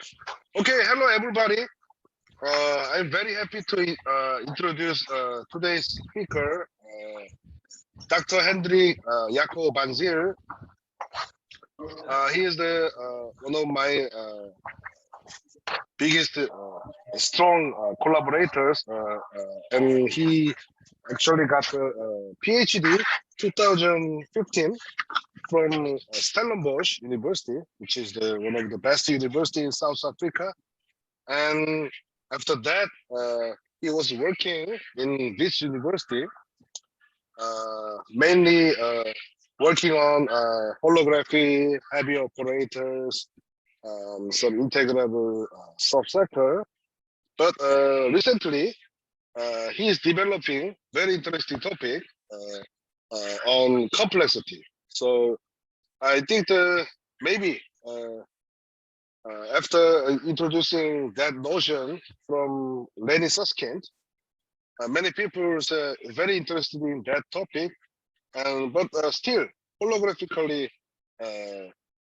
Okay, hello everybody. I'm very happy to introduce today's speaker, Dr. Hendrik Jaco Banzir. He is the one of my biggest strong collaborators, and he actually got a PhD 2015 from Stellenbosch University, which is one of the best university in South Africa. And after that, he was working in this university, mainly working on holography, heavy operators, some integrable subsector. But recently, he is developing very interesting topic on complexity. So I think maybe after introducing that notion from Lenny Susskind, many people are very interested in that topic, but still holographically,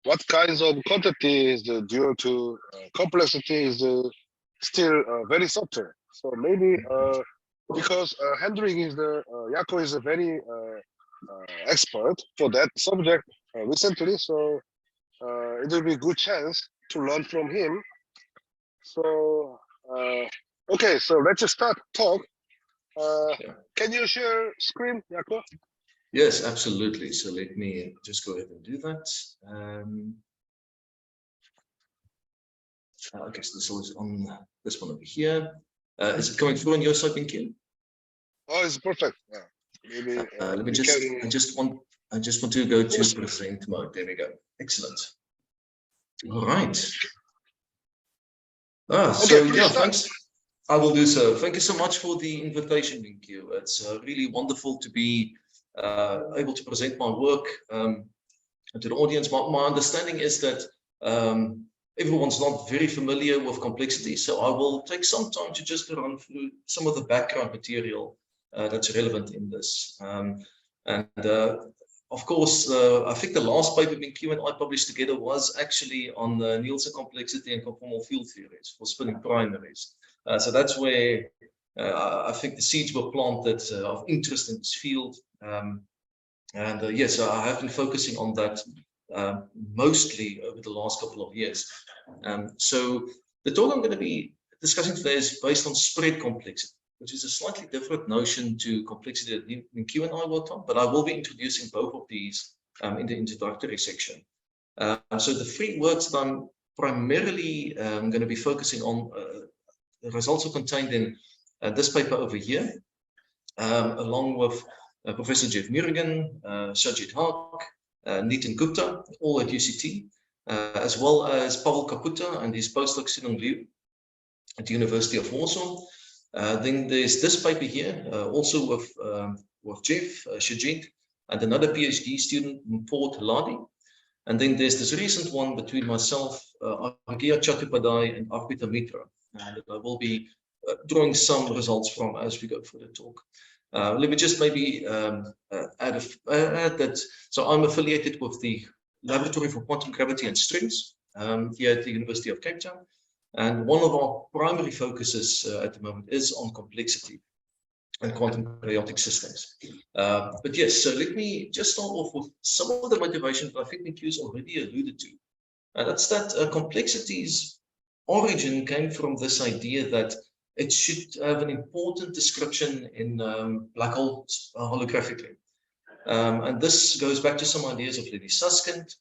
what kinds of quantities due to complexity is still very subtle. So maybe because Hendrik is Jaco is a very expert for that subject recently, so it will be a good chance to learn from him. So okay, so let's just start talk. Can you share screen, Jaco? Yes, absolutely. So let me just go ahead and do that. Okay, so this is on this one over here. Is it coming through on your side, Minky? Oh, it's perfect. Yeah. Maybe let me just. I just want to go to present mode. There we go. Excellent. All right. So yeah, thanks. I will do so. Thank you so much for the invitation, Minky. It's really wonderful to be able to present my work to the audience. My understanding is that everyone's not very familiar with complexity, so I will take some time to just run through some of the background material that's relevant in this. Of course, I think the last paper Minky and I published together was actually on Nielsen complexity and conformal field theories for spinning primaries. So that's where I think the seeds were planted of interest in this field. Yes, I have been focusing on that mostly over the last couple of years. So the talk I'm going to be discussing today is based on spread complexity, which is a slightly different notion to complexity that Minky and I worked on, but I will be introducing both of these in the introductory section. So the three works that I'm primarily going to be focusing on the results are contained in this paper over here, along with Professor Jeff Murigan, Sajid Haq, Nitin Gupta, all at UCT, as well as Pavel Kaputa and his postdoc Sinong Liu at the University of Warsaw. Then there's this paper here, also with Jeff, Sajid, and another PhD student, Mport Haladi. And then there's this recent one between myself, Arghya Chattopadhyay, and Arpita Mitra, that I will be drawing some results from as we go through the talk. Let me just maybe add that. So I'm affiliated with the Laboratory for Quantum Gravity and Strings here at the University of Cape Town. And one of our primary focuses at the moment is on complexity and quantum chaotic systems. But yes, so let me just start off with some of the motivations that I think Minky's already alluded to. And that's that complexity's origin came from this idea that it should have an important description in black holes holographically. And this goes back to some ideas of Lenny Susskind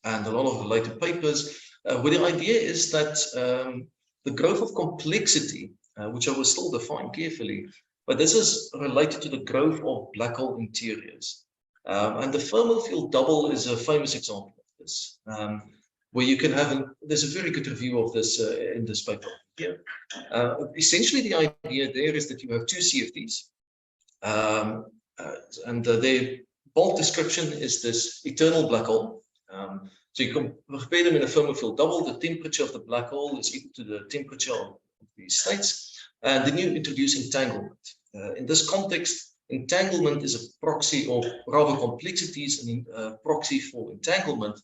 and a lot of related papers, where the idea is that the growth of complexity, which I will still define carefully, but this is related to the growth of black hole interiors. And the thermal field double is a famous example of this, where you can have, there's a very good review of this in this paper here. Essentially, the idea there is that you have two CFDs, and their bulk description is this eternal black hole. So you can prepare them in a thermal field double. The temperature of the black hole is equal to the temperature of these states. And then you introduce entanglement. In this context, entanglement is a proxy, or rather complexity is a proxy for entanglement.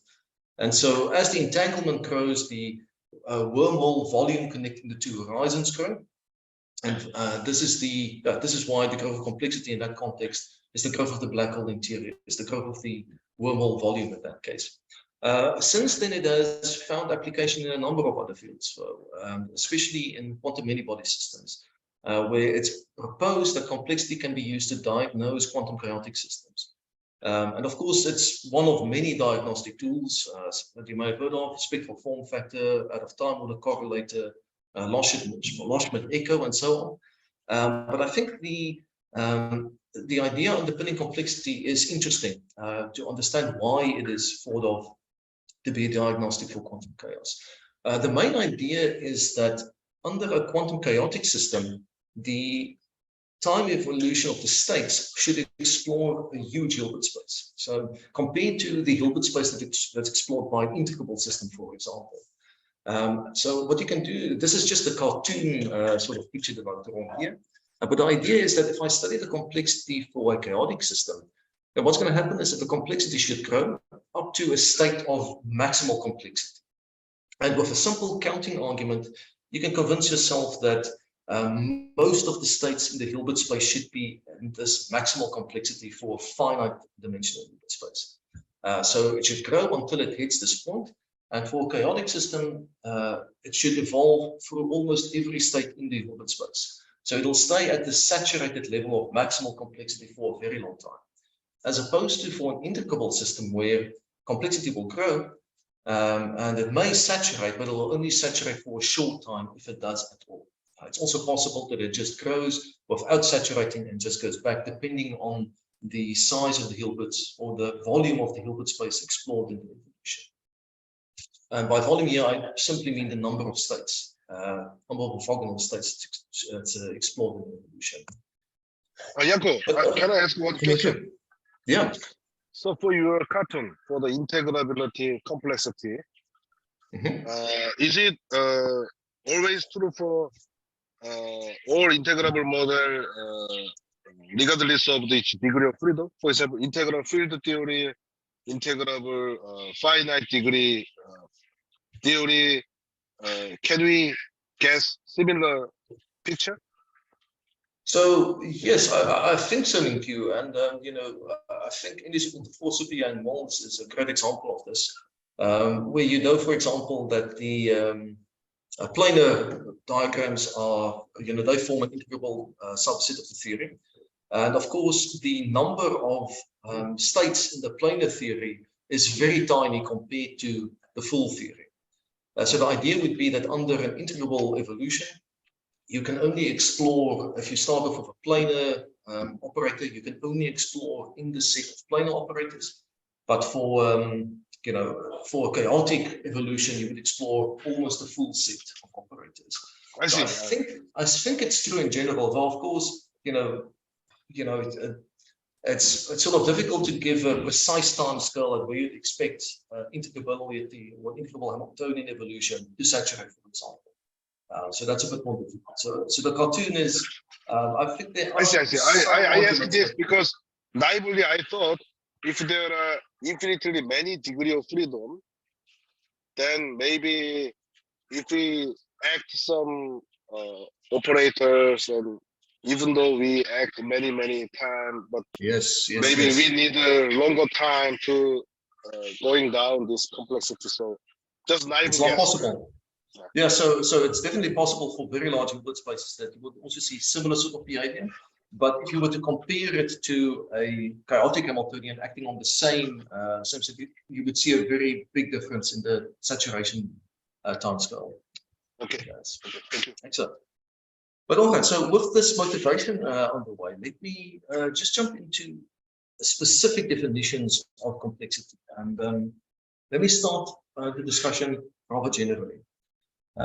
And so as the entanglement grows, the wormhole volume connecting the two horizons grow. And this is why the growth of complexity in that context is the growth of the black hole interior, is the growth of the wormhole volume in that case. Since then, it has found application in a number of other fields, so, especially in quantum many-body systems, where it's proposed that complexity can be used to diagnose quantum chaotic systems. And of course, it's one of many diagnostic tools that you may have heard of: spectral form factor, out of time order correlator, Loschmidt echo, and so on. But I think the idea underpinning complexity is interesting to understand why it is thought of to be a diagnostic for quantum chaos. The main idea is that under a quantum chaotic system, the time evolution of the states should explore a huge Hilbert space. So compared to the Hilbert space that's explored by an integrable system, for example. So what you can do, this is just a cartoon sort of picture that I've drawn here. But the idea is that if I study the complexity for a chaotic system, then what's going to happen is that the complexity should grow up to a state of maximal complexity. And with a simple counting argument, you can convince yourself that most of the states in the Hilbert space should be in this maximal complexity for a finite dimensional Hilbert space. So it should grow until it hits this point. And for a chaotic system, it should evolve through almost every state in the Hilbert space. So it'll stay at the saturated level of maximal complexity for a very long time, as opposed to for an integrable system where complexity will grow and it may saturate, but it will only saturate for a short time if it does at all. It's also possible that it just grows without saturating and just goes back, depending on the size of the Hilberts or the volume of the Hilbert space explored in the evolution. And by volume here, I simply mean the number of states, number of orthogonal states it's explored in the evolution. Jaco, can I ask one question? Yeah. So for your cartoon, for the integrability complexity, is it always true for all integrable model, regardless of the degree of freedom? For example, integral field theory, integrable finite degree theory, can we guess similar picture? So yes, I think so, Linkyu, and you know, I think industry philosophy and models is a great example of this, where you know, for example, that the planar diagrams are, you know, they form an integrable subset of the theory, and of course, the number of states in the planar theory is very tiny compared to the full theory. So the idea would be that under an integrable evolution, you can only explore, if you start off with a planar operator, you can only explore in the set of planar operators. But for, you know, for a chaotic evolution, you would explore almost a full set of operators. I see. So I think it's true in general, though of course, it's sort of difficult to give a precise time scale at where you'd expect integrability or integrable Hamiltonian evolution to saturate, for example. So that's a bit more difficult. So the cartoon is, I think there are. I see. I ask this because naively I thought if there are infinitely many degrees of freedom, then maybe if we act some operators, and even though we act many times, but maybe we need a longer time to going down this complexity. So just naively. It's not possible. Yeah, so it's definitely possible for very large Hilbert spaces that you would also see similar sort of behavior. But if you were to compare it to a chaotic Hamiltonian acting on the same set, you would see a very big difference in the saturation time scale. Okay. Yes. Okay. Thank you. Excellent. But all right, so with this motivation underway, let me just jump into specific definitions of complexity. And let me start the discussion rather generally.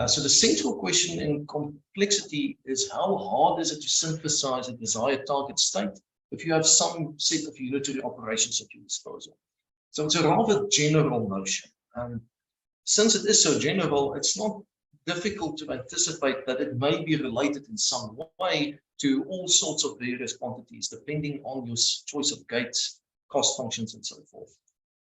So the central question in complexity is how hard is it to synthesize a desired target state if you have some set of unitary operations at your disposal? So it's a rather general notion. And since it is so general, it's not difficult to anticipate that it may be related in some way to all sorts of various quantities, depending on your choice of gates, cost functions, and so forth.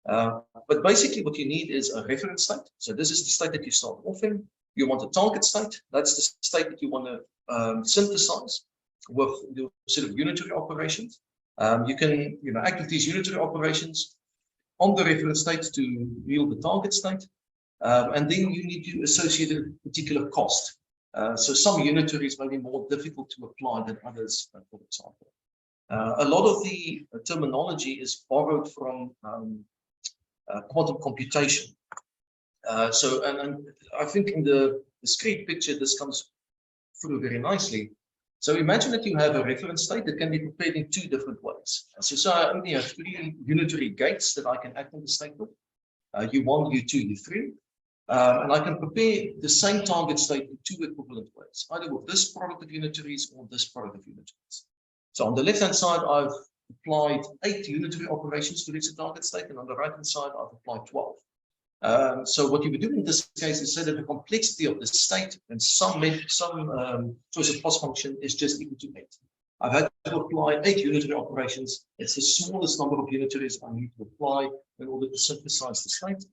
But basically what you need is a reference state. So this is the state that you start off in. You want a target state. That's the state that you want to synthesize with your sort of unitary operations. You can act with these unitary operations on the reference state to yield the target state. And then you need to associate a particular cost. So some unitaries may be more difficult to apply than others, for example. A lot of the terminology is borrowed from quantum computation. And I think in the discrete picture, this comes through very nicely. So imagine that you have a reference state that can be prepared in two different ways. So I only have three unitary gates that I can act on the state with, U1, U2, U3. And I can prepare the same target state in two equivalent ways, either with this product of unitaries or this product of unitaries. So on the left-hand side, I've applied 8 unitary operations to reach the target state, and on the right-hand side, I've applied 12. So what you would do in this case is say that the complexity of the state and some choice of cost function is just equal to 8. I've had to apply 8 unitary operations. It's the smallest number of unitaries I need to apply in order to synthesize the state.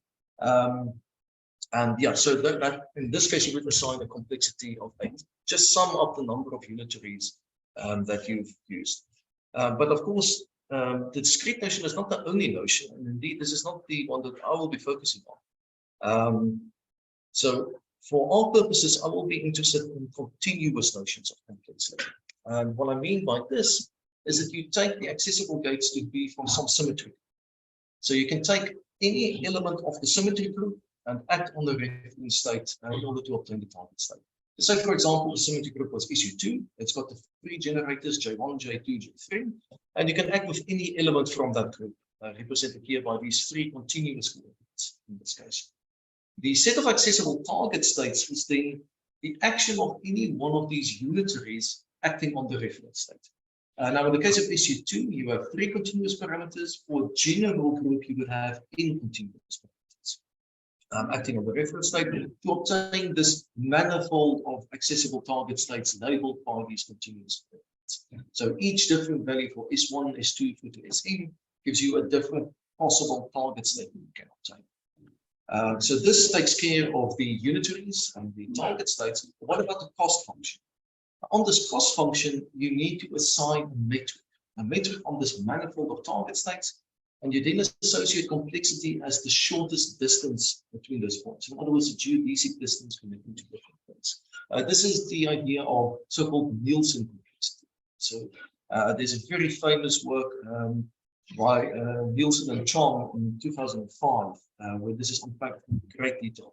And yeah, so that in this case, you would assign a complexity of 8. Just sum up the number of unitaries that you've used. But of course, the discrete notion is not the only notion, and indeed, this is not the one that I will be focusing on. So for our purposes, I will be interested in continuous notions of complexity. And what I mean by this is that you take the accessible gates to be from some symmetry. So you can take any element of the symmetry group and act on the reference state in order to obtain the target state. So say, for example, the symmetry group was issue 2. It's got the 3 generators, J1, J2, J3, and you can act with any element from that group, represented here by these 3 continuous coordinates in this case. The set of accessible target states is then the action of any one of these unitaries acting on the reference state. Now, in the case of issue 2, you have 3 continuous parameters. For general group, you would have n continuous parameters. Acting on the reference state to obtain this manifold of accessible target states labeled by these continuous coordinates. So each different value for S1, S2 through to Sn gives you a different possible target state you can obtain. So this takes care of the unitaries and the target states. What about the cost function? On this cost function, you need to assign a metric on this manifold of target states. And you then associate complexity as the shortest distance between those points. In other words, a geodesic distance connecting two different points. This is the idea of so-called Nielsen complexity. So there's a very famous work by Nielsen and Chong in 2005, where this is unpacked in great detail.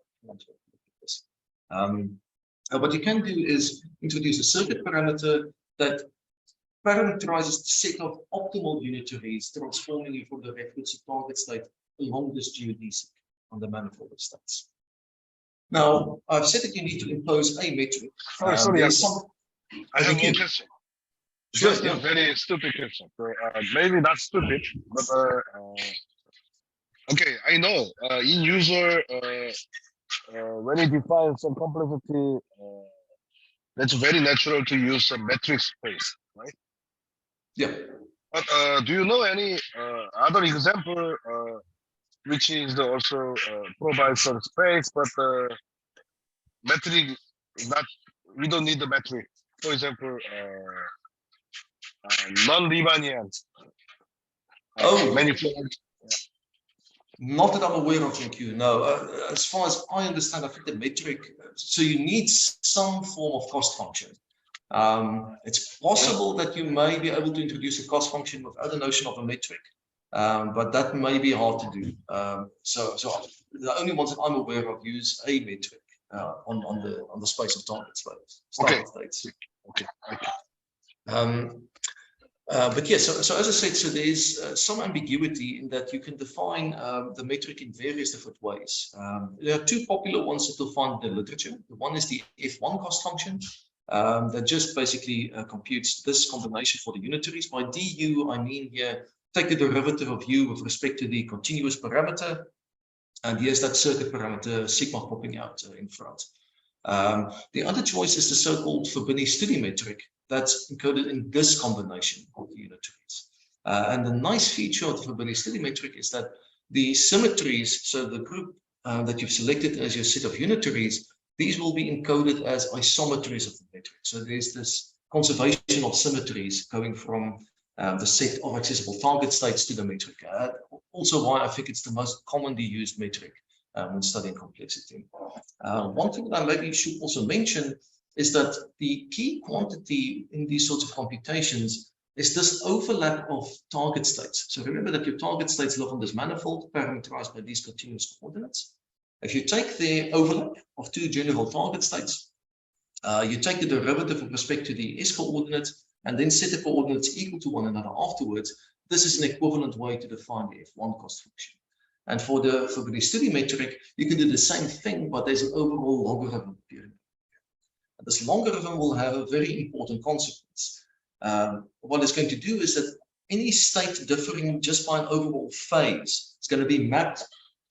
What you can do is introduce a circuit parameter that parameterizes the set of optimal unitaries, transforming you from the reference to target state along this geodesic on the manifold of states. Now, I've said that you need to impose a metric. Sorry, I have one question. Sure, Just a very stupid question. Maybe not stupid, but okay, I know in user when you define some complexity, that's very natural to use a metric space, right? Yeah. But do you know any other example which is also provides some space, but metric not, we don't need the metric. For example, non-Riemannian manifold. Not that I'm aware of, JQ. No, as far as I understand, I think the metric. So you need some form of cost function. It's possible that you may be able to introduce a cost function without the notion of a metric, but that may be hard to do. So the only ones that I'm aware of use a metric on the space of target states. Okay. But yes, so as I said, so there's some ambiguity in that you can define the metric in various different ways. There are 2 popular ones that you'll find in the literature. The one is the F1 cost function. That just basically computes this combination for the unitaries. By du, I mean here, take the derivative of u with respect to the continuous parameter, and here's that circuit parameter sigma popping out in front. The other choice is the so-called Fabini-Studi metric that's encoded in this combination of the unitaries. And the nice feature of the Fabini-Studi metric is that the symmetries, so the group that you've selected as your set of unitaries, these will be encoded as isometries of the metric. So there's this conservation of symmetries going from the set of accessible target states to the metric. Also why I think it's the most commonly used metric when studying complexity. One thing that I maybe should also mention is that the key quantity in these sorts of computations is this overlap of target states. So remember that your target states live on this manifold parameterized by these continuous coordinates. If you take the overlap of two general target states, you take the derivative with respect to the s coordinates and then set the coordinates equal to one another afterwards. This is an equivalent way to define the F1 cost function. And for the Fourier metric, you can do the same thing, but there's an overall logarithm appearing. And this logarithm will have a very important consequence. What it's going to do is that any state differing just by an overall phase is going to be mapped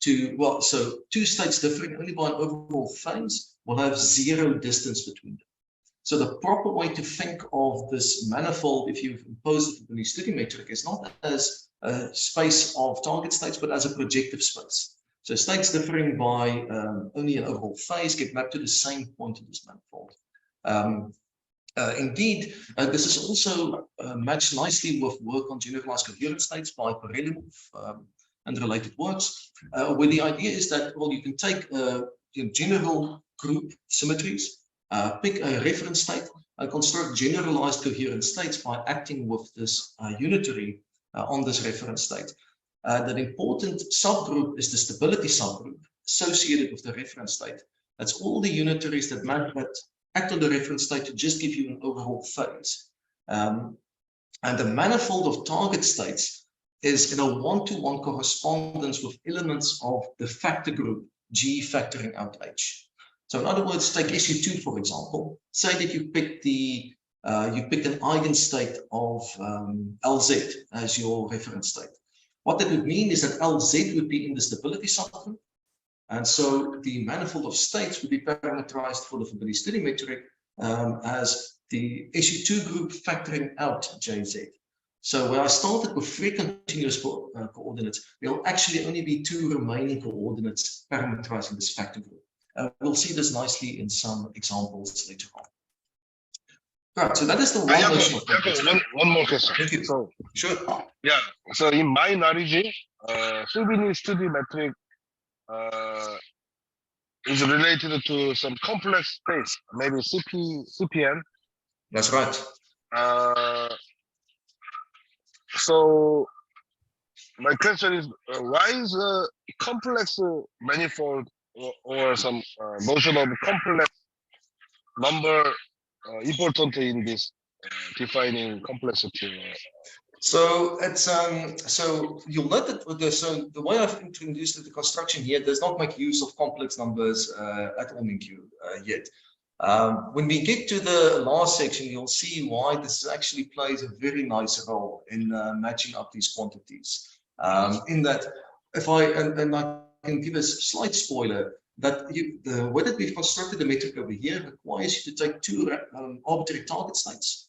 to, well, so two states differing only by an overall phase will have zero distance between them. So the proper way to think of this manifold, if you impose it in the Fourier metric, is not as a space of target states, but as a projective space. So states differing by only an overall phase get mapped to the same point in this manifold. Indeed, this is also matched nicely with work on generalized coherent states by Perelimov and related works, where the idea is that, well, you can take general group symmetries, pick a reference state, and construct generalized coherent states by acting with this unitary on this reference state. That important subgroup is the stability subgroup associated with the reference state. That's all the unitaries that act on the reference state to just give you an overall phase. And the manifold of target states is in a one-to-one correspondence with elements of the factor group G factoring out H. So in other words, take SU2, for example. Say that you picked an eigenstate of LZ as your reference state. What that would mean is that LZ would be in the stability subgroup. And so the manifold of states would be parameterized for the Fourier metric as the SU2 group factoring out JZ. So where I started with three continuous coordinates, there will actually only be two remaining coordinates parameterizing this factor group. We'll see this nicely in some examples later on. Right, so that is the one notion of complexity. One more question. Thank you. So, sure. Yeah, so in my knowledge, Fourier study metric is related to some complex space, maybe CPN. That's right. So my question is, why is a complex manifold or some notion of complex number important in this defining complexity? So it's so you'll note that so the way I've introduced the construction here does not make use of complex numbers at all yet. When we get to the last section, you'll see why this actually plays a very nice role in matching up these quantities. In that, if I can give a slight spoiler, that the way that we've constructed the metric over here requires you to take two arbitrary target states,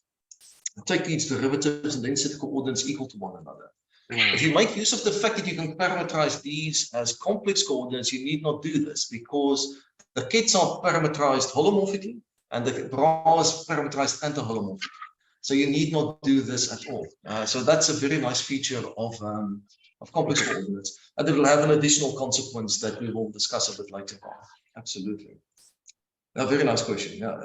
take these derivatives, and then set the coordinates equal to one another. If you make use of the fact that you can parameterize these as complex coordinates, you need not do this because the kits are parameterized holomorphically and the bra is parameterized anti-holomorphically. So you need not do this at all. So that's a very nice feature of complex coordinates. And it will have an additional consequence that we will discuss a bit later on. Absolutely. A very nice question. Yeah,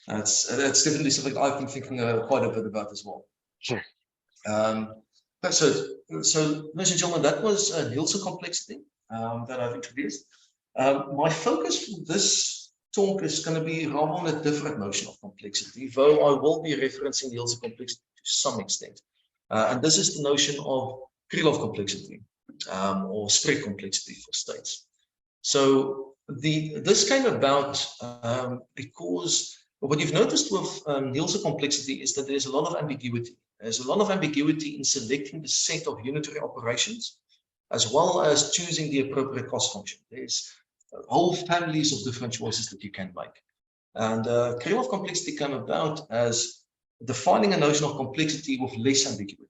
that's definitely something I've been thinking quite a bit about as well. Sure. So ladies and gentlemen, that was Nielsen complexity that I've introduced. My focus for this talk is going to be rather on a different notion of complexity, though I will be referencing Nielsen complexity to some extent. And this is the notion of Krylov complexity or spread complexity for states. So this came about because what you've noticed with Nielsen complexity is that there's a lot of ambiguity. There's a lot of ambiguity in selecting the set of unitary operations, as well as choosing the appropriate cost function. There's whole families of different choices that you can make. And Krylov complexity came about as defining a notion of complexity with less ambiguity.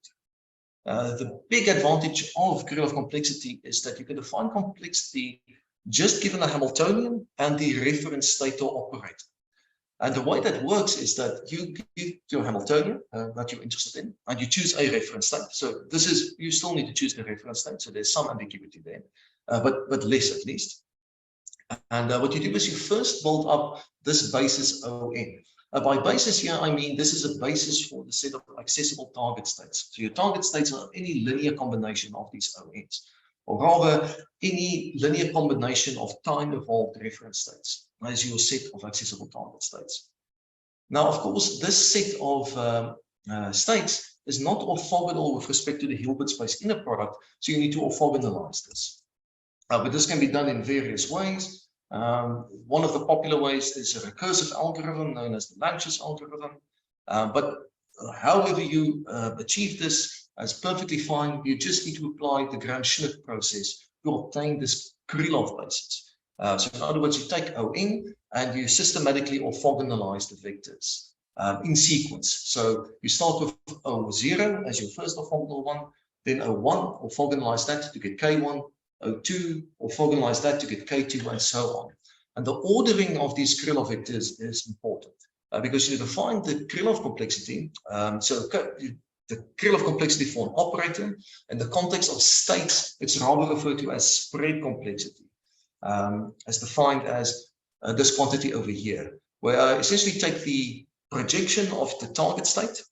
The big advantage of Krylov complexity is that you can define complexity just given a Hamiltonian and the reference state or operator. And the way that works is that you give your Hamiltonian that you're interested in, and you choose a reference state. So this is, you still need to choose the reference state, so there's some ambiguity there, but less at least. And what you do is you first build up this basis ON. By basis here, I mean this is a basis for the set of accessible target states. So your target states are any linear combination of these ONs, or rather any linear combination of time-evolved reference states as your set of accessible target states. Now, of course, this set of states is not orthogonal with respect to the Hilbert space inner product, so you need to orthogonalize this. But this can be done in various ways. One of the popular ways is a recursive algorithm known as the Lanchas algorithm. But however you achieve this is perfectly fine. You just need to apply the Gram-Schmidt process to obtain this Krylov basis. So in other words, you take ON and you systematically orthogonalize the vectors in sequence. So you start with O0 as your first orthogonal one, then O1, orthogonalize that to get K1, O2, orthogonalize that to get K2, and so on. And the ordering of these Krylov vectors is important because you define the Krylov complexity. So the Krylov complexity for an operator in the context of states, it's rather referred to as spread complexity, as defined as this quantity over here, where I essentially take the projection of the target state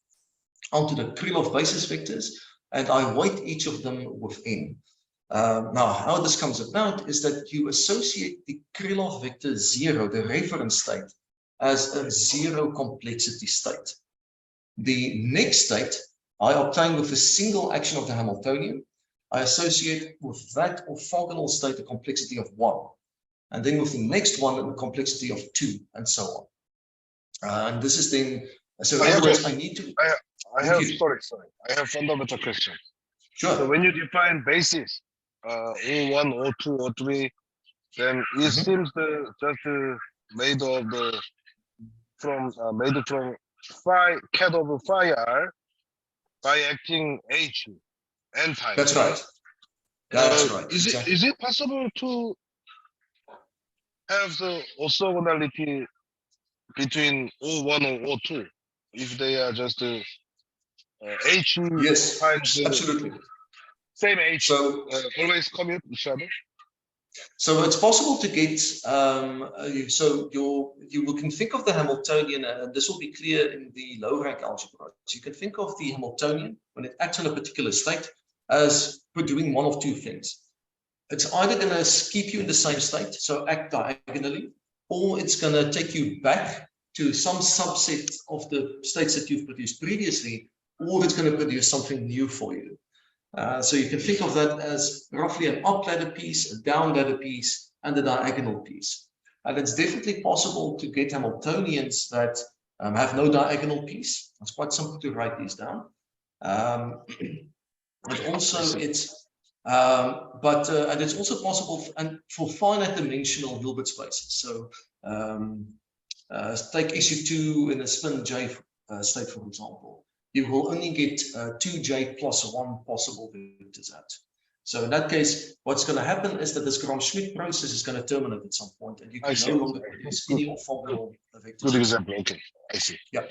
onto the Krylov basis vectors, and I weight each of them with n. Now, how this comes about is that you associate the Krylov vector 0, the reference state, as a 0 complexity state. The next state I obtain with a single action of the Hamiltonian. I associate with that orthogonal state a complexity of 1. And then with the next one, a complexity of 2, and so on. And this is then, so in other words, I need to... I have fundamental question. Sure. So when you define basis, O1, O2, O3, then it seems made from phi cat over phi r by acting H n times. That's right. That's right. Is it possible to have the orthogonality between O1 or O2 if they are just H yes, times absolutely. Same H, so always commute each other? So it's possible to get, so you can think of the Hamiltonian, and this will be clear in the low rank algebra. So you can think of the Hamiltonian when it acts on a particular state as doing one of two things. It's either going to keep you in the same state, so act diagonally, or it's going to take you back to some subset of the states that you've produced previously, or it's going to produce something new for you. So you can think of that as roughly an up ladder piece, a down ladder piece, and a diagonal piece. And it's definitely possible to get Hamiltonians that have no diagonal piece. It's quite simple to write these down. And also it's, and it's also possible for finite dimensional Hilbert spaces. So take SU2 in a spin J state, for example. You will only get 2j plus 1 possible vectors out. So in that case, what's going to happen is that this Gram-Schmidt process is going to terminate at some point, and you can no longer produce any orthogonal vectors. Good example. Okay, I see. Yeah.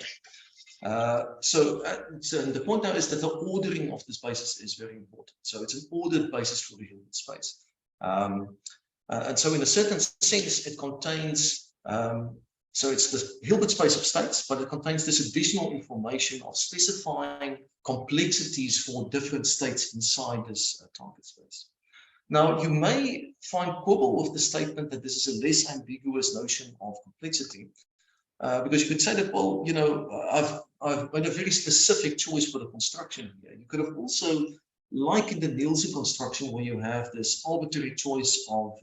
So the point now is that the ordering of this basis is very important. So it's an ordered basis for the Hilbert space. And so in a certain sense, it contains so it's the Hilbert space of states, but it contains this additional information of specifying complexities for different states inside this target space. Now, you may find quibble with the statement that this is a less ambiguous notion of complexity, because you could say that, well, you know, I've made a very specific choice for the construction here. You could have also, like in the Nielsen construction, where you have this arbitrary choice of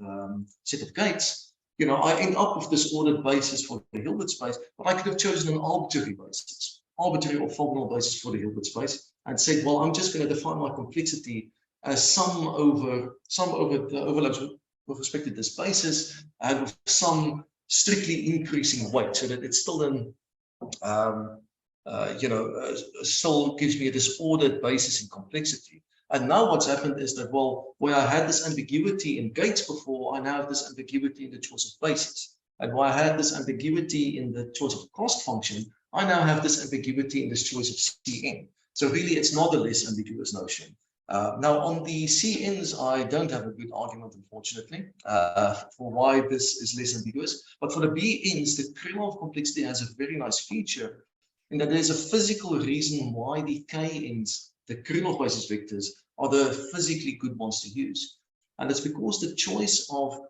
set of gates, you know, I end up with this ordered basis for the Hilbert space, but I could have chosen an arbitrary basis, arbitrary orthogonal basis for the Hilbert space, and said, well, I'm just going to define my complexity as sum over the overlaps with respect to this basis, and with some strictly increasing weight, so that it's still an still gives me a disordered basis in complexity. And now what's happened is that, well, where I had this ambiguity in gates before, I now have this ambiguity in the choice of basis. And where I had this ambiguity in the choice of cost function, I now have this ambiguity in this choice of Cn. So really, it's not a less ambiguous notion. Now, on the Cn's, I don't have a good argument, unfortunately, for why this is less ambiguous. But for the Bn's, the kernel of complexity has a very nice feature in that there's a physical reason why the Kn's, the kernel basis vectors, are the physically good ones to use. And it's because the choice of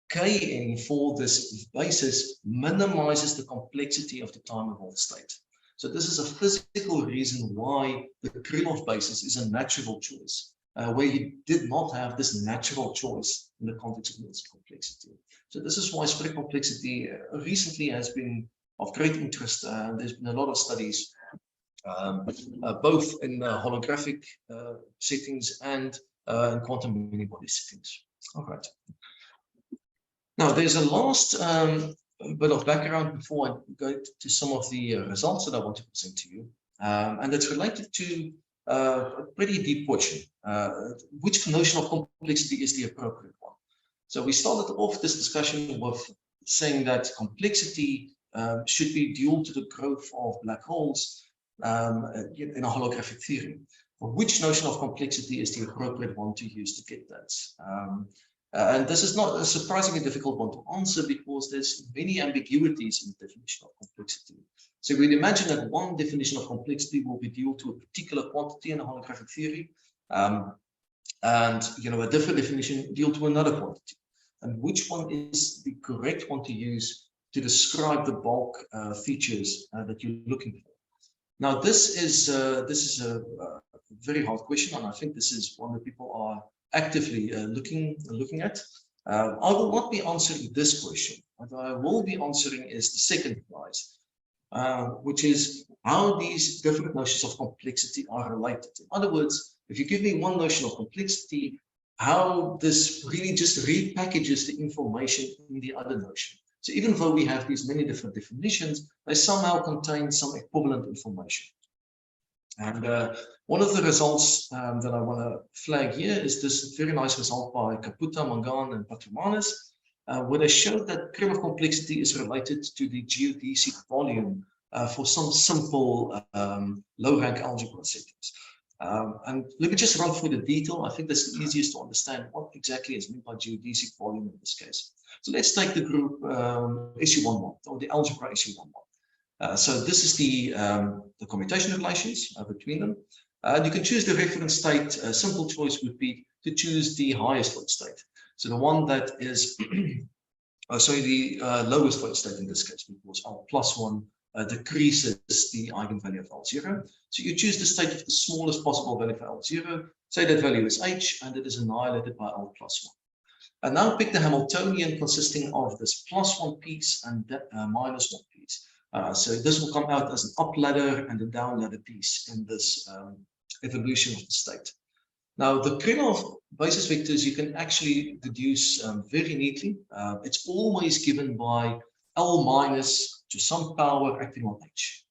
Kn for this basis minimizes the complexity of the time-evolved state. So this is a physical reason why the kernel basis is a natural choice, where you did not have this natural choice in the context of Nielsen complexity. So this is why spread complexity recently has been of great interest. There's been a lot of studies, both in holographic settings and in quantum many-body settings. All right. Now, there's a last bit of background before I go to some of the results that I want to present to you. And it's related to a pretty deep question. Which notion of complexity is the appropriate one? So we started off this discussion with saying that complexity should be due to the growth of black holes in a holographic theory. Which notion of complexity is the appropriate one to use to get that? And this is not a surprisingly difficult one to answer because there's many ambiguities in the definition of complexity. So we'd imagine that one definition of complexity will be due to a particular quantity in a holographic theory, and a different definition due to another quantity. And which one is the correct one to use to describe the bulk features that you're looking for? Now, this is a very hard question, and I think this is one that people are actively looking at. I will not be answering this question. What I will be answering is the second prize, which is how these different notions of complexity are related. In other words, if you give me one notion of complexity, how this really just repackages the information in the other notion. So even though we have these many different definitions, they somehow contain some equivalent information. And one of the results that I want to flag here is this very nice result by Caputa, Mangan, and Patrimanis, where they showed that kernel of complexity is related to the geodesic volume for some simple low-rank algebra settings. And let me just run through the detail. I think that's the easiest to understand what exactly is meant by geodesic volume in this case. So let's take the group SU11, or the algebra SU11. So this is the commutation relations between them. You can choose the reference state. A simple choice would be to choose the highest void state. So the one that is, the lowest void state in this case, because L+1 decreases the eigenvalue of L0. So you choose the state of the smallest possible value for L0. Say that value is H, and it is annihilated by L+1. And now pick the Hamiltonian consisting of this +1 piece and -1 piece. So this will come out as an up ladder and a down ladder piece in this evolution of the state. Now, the kernel of basis vectors you can actually deduce very neatly. It's always given by L- to some power acting on H,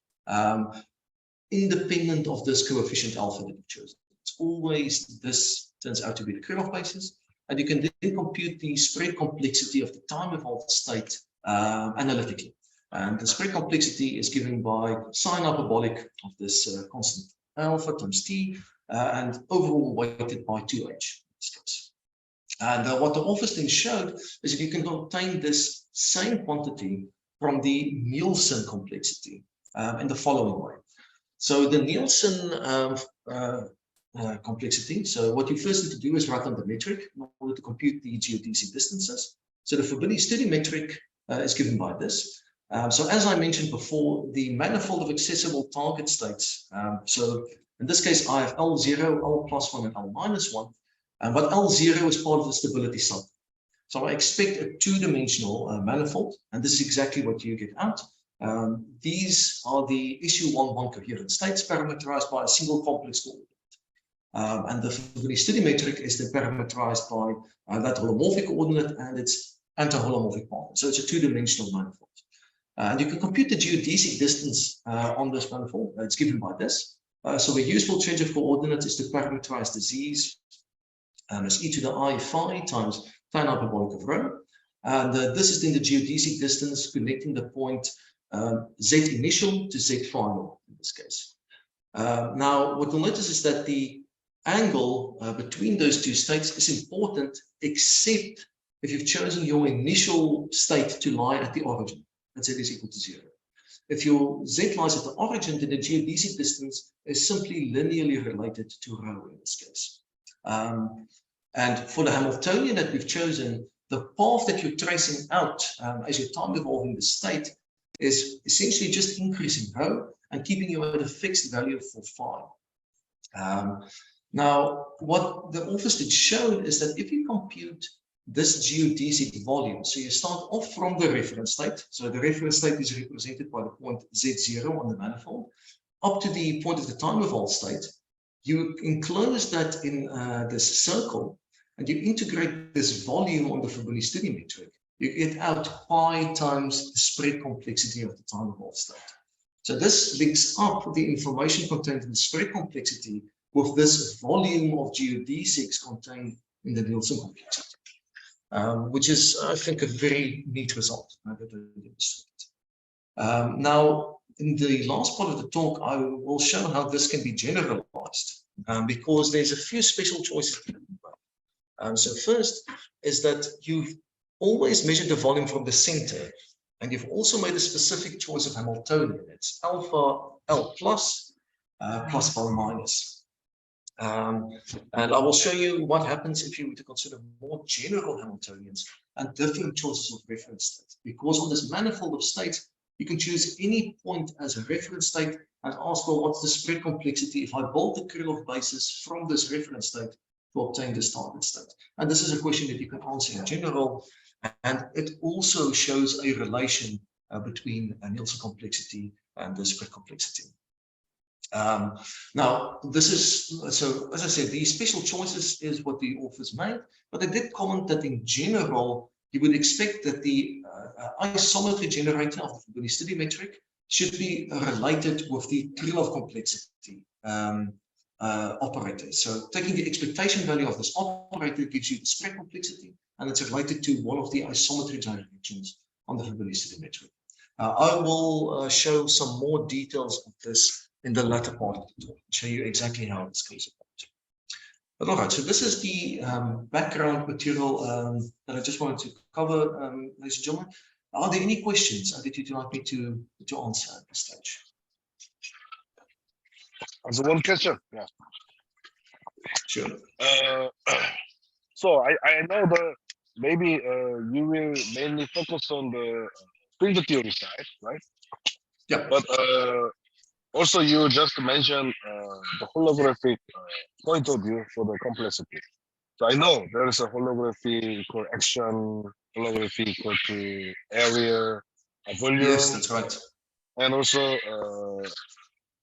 independent of this coefficient alpha that you've chosen. It's always this turns out to be the kernel of basis. And you can then compute the spread complexity of the time-evolved state analytically. And the spread complexity is given by sine hyperbolic of this constant alpha times t, and overall weighted by 2h in this case. And what the authors then showed is that you can obtain this same quantity from the Nielsen complexity in the following way. So the Nielsen complexity, so what you first need to do is write down the metric in order to compute the geodesic distances. So the Fabini study metric is given by this. So as I mentioned before, the manifold of accessible target states. So in this case, I have L0, L+1, and L-1. But L0 is part of the stability cycle. So I expect a two-dimensional manifold, and this is exactly what you get out. These are the SU11 coherent states parameterized by a single complex coordinate. And the Fabini study metric is then parameterized by that holomorphic coordinate and its anti-holomorphic partner. So it's a two-dimensional manifold. And you can compute the geodesic distance on this manifold. It's given by this. So a useful change of coordinates is to parameterize the z's as e to the I phi times tan hyperbolic of rho. And this is then the geodesic distance connecting the point z initial to z final in this case. Now, what you'll notice is that the angle between those two states is important, except if you've chosen your initial state to lie at the origin, and z is equal to 0. If your z lies at the origin, then the geodesic distance is simply linearly related to rho in this case. And for the Hamiltonian that we've chosen, the path that you're tracing out as your time evolving the state is essentially just increasing rho and keeping you at a fixed value for phi. Now, what the authors did show is that if you compute this geodesic volume, so you start off from the reference state, so the reference state is represented by the point z0 on the manifold, up to the point of the time evolved state, you enclose that in this circle, and you integrate this volume on the Fibonacci metric, you get out pi times the spread complexity of the time evolved state. So this links up the information contained in the spread complexity with this volume of geodesics contained in the Nielsen complexity, which is, I think, a very neat result that I demonstrated. Now, in the last part of the talk, I will show how this can be generalized because there's a few special choices. So first is that you've always measured the volume from the center, and you've also made a specific choice of Hamiltonian. It's alpha L plus plus L minus. And I will show you what happens if you were to consider more general Hamiltonians and different choices of reference state. Because on this manifold of states, you can choose any point as a reference state and ask, well, what's the spread complexity if I build the Krylov basis from this reference state to obtain this target state? And this is a question that you can answer in general. And it also shows a relation between a Nielsen complexity and the spread complexity. Now, this is, so as I said, these special choices is what the authors made, but they did comment that in general, you would expect that the isometry generator of the Fibonacci metric should be related with the Krylov complexity operator. So taking the expectation value of this operator gives you the spread complexity, and it's related to one of the isometry directions on the Fibonacci metric. I will show some more details of this in the latter part of the talk, show you exactly how this goes about. But all right, so this is the background material that I just wanted to cover, ladies and gentlemen. Are there any questions that you'd like me to answer at this stage? As one question, yeah. Sure. So I know that maybe you will mainly focus on the field theory side, right? Yeah. But also you just mentioned the holographic point of view for the complexity. So I know there is a holography equal action, holography equal to area, volume. Yes, that's right. And also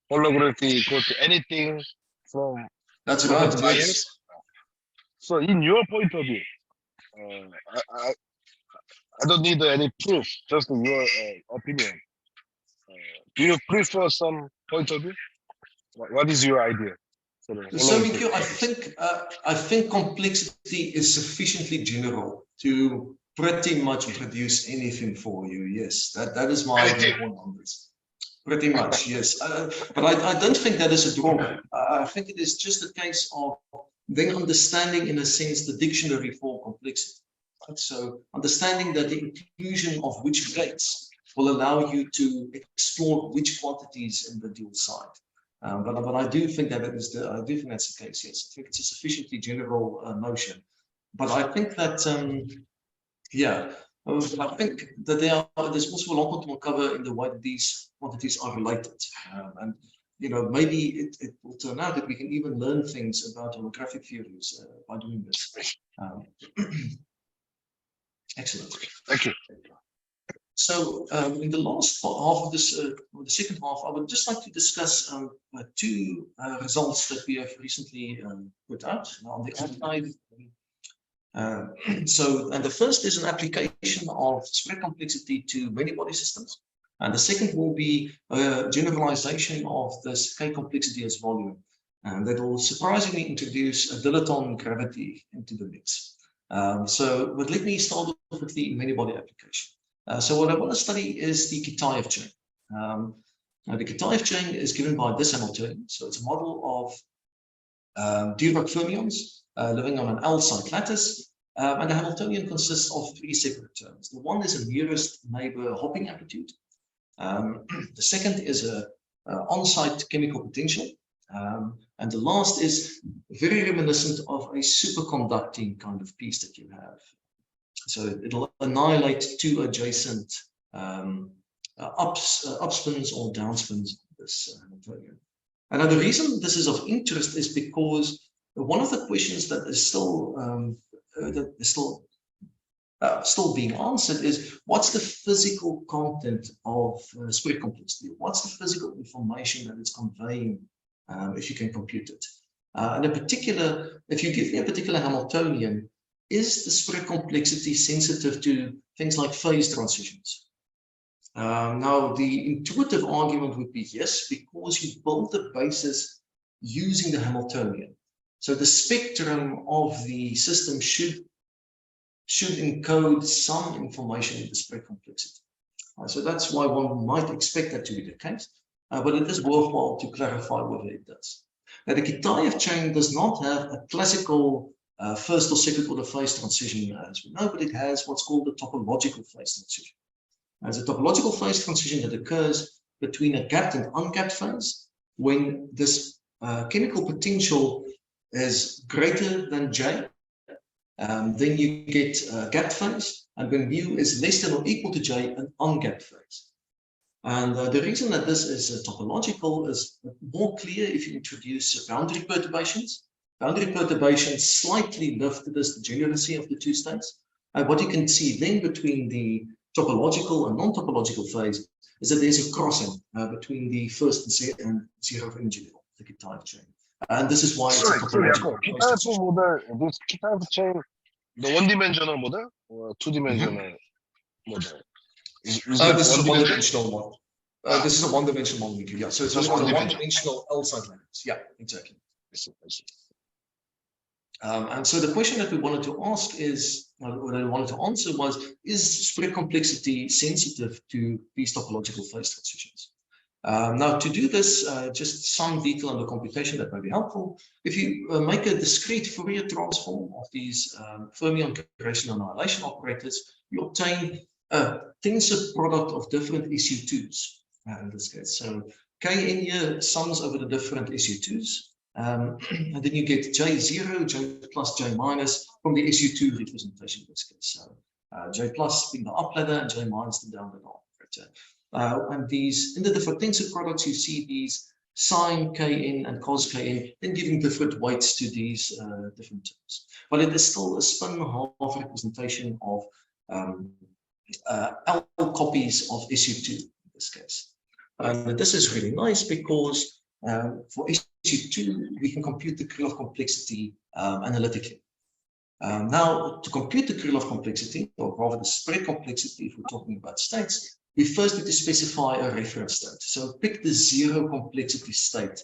holography equal to anything from. That's right. Yes. So in your point of view, I don't need any proof, just your opinion. Do you prefer some point of view? What is your idea? So Mikio, I think complexity is sufficiently general to pretty much produce anything for you. Yes, that is my viewpoint on this. Pretty much, yes. But I don't think that is a drawback. I think it is just a case of then understanding, in a sense, the dictionary for complexity. Right? So understanding that the inclusion of which gates will allow you to explore which quantities in the dual side. But I do think that that's the case. Yes, I think it's a sufficiently general notion. But I think that I think that there's also a lot more to cover in the way that these quantities are related, and maybe it will turn out that we can even learn things about holographic theories by doing this. Excellent. Thank you. So in the last half of this, or the second half, I would just like to discuss two results that we have recently put out on the outside. And the first is an application of spread complexity to many body systems. And the second will be a generalization of this K complexity as volume. And that will surprisingly introduce a dilaton gravity into the mix. But let me start off with the many-body application. So what I want to study is the Kitaev chain. Now the Kitaev chain is given by this Hamiltonian. So it's a model of Dirac fermions living on an L-site lattice. And the Hamiltonian consists of three separate terms. The one is a nearest neighbor hopping amplitude. The second is a on-site chemical potential. And the last is very reminiscent of a superconducting kind of piece that you have. So it'll annihilate two adjacent upspins or downspins of this Hamiltonian. And now the reason this is of interest is because one of the questions that is still being answered is, what's the physical content of spread complexity? What's the physical information that it's conveying if you can compute it? And in particular, if you give me a particular Hamiltonian, is the spread complexity sensitive to things like phase transitions? Now, the intuitive argument would be yes, because you build the basis using the Hamiltonian. So the spectrum of the system should encode some information in the spread complexity. So that's why one might expect that to be the case, but it is worthwhile to clarify whether it does. Now, the Kitaev chain does not have a classical first or second order phase transition as we know, but it has what's called the topological phase transition. There's a topological phase transition that occurs between a gapped and ungapped phase when this chemical potential is greater than J. Then you get a gapped phase, and when mu is less than or equal to J, an ungapped phase. And the reason that this is topological is more clear if you introduce boundary perturbations. Boundary perturbations slightly lift this degeneracy of the two states. And what you can see then between the topological and non-topological phase is that there's a crossing between the first and zero energy level, the Kitaev chain. And this is why it's a topological Kitaev model, this Kitaev chain, the one-dimensional model or two-dimensional model? This is a one-dimensional model. This is a one-dimensional model. Yeah, so it's a one-dimensional L-site lattice. Yeah, exactly. I see. And so the question that we wanted to ask is, what I wanted to answer was, is spread complexity sensitive to these topological phase transitions? Now, to do this, just some detail on the computation that might be helpful. If you make a discrete Fourier transform of these fermion creation annihilation operators, you obtain a tensor product of different SU2s in this case. So Kn here sums over the different SU2s. And then you get J0, J plus, J minus from the SU2 representation in this case. So J plus being the up ladder and J minus the down ladder. And these, in the different tensor products, you see these sine Kn and cos Kn, then giving different weights to these different terms. But it is still a spin half representation of L copies of SU2 in this case. And this is really nice because for SU2, we can compute the Krylov complexity analytically. Now, to compute the Krylov complexity, or rather the spread complexity, if we're talking about states, we first need to specify a reference state. So pick the zero complexity state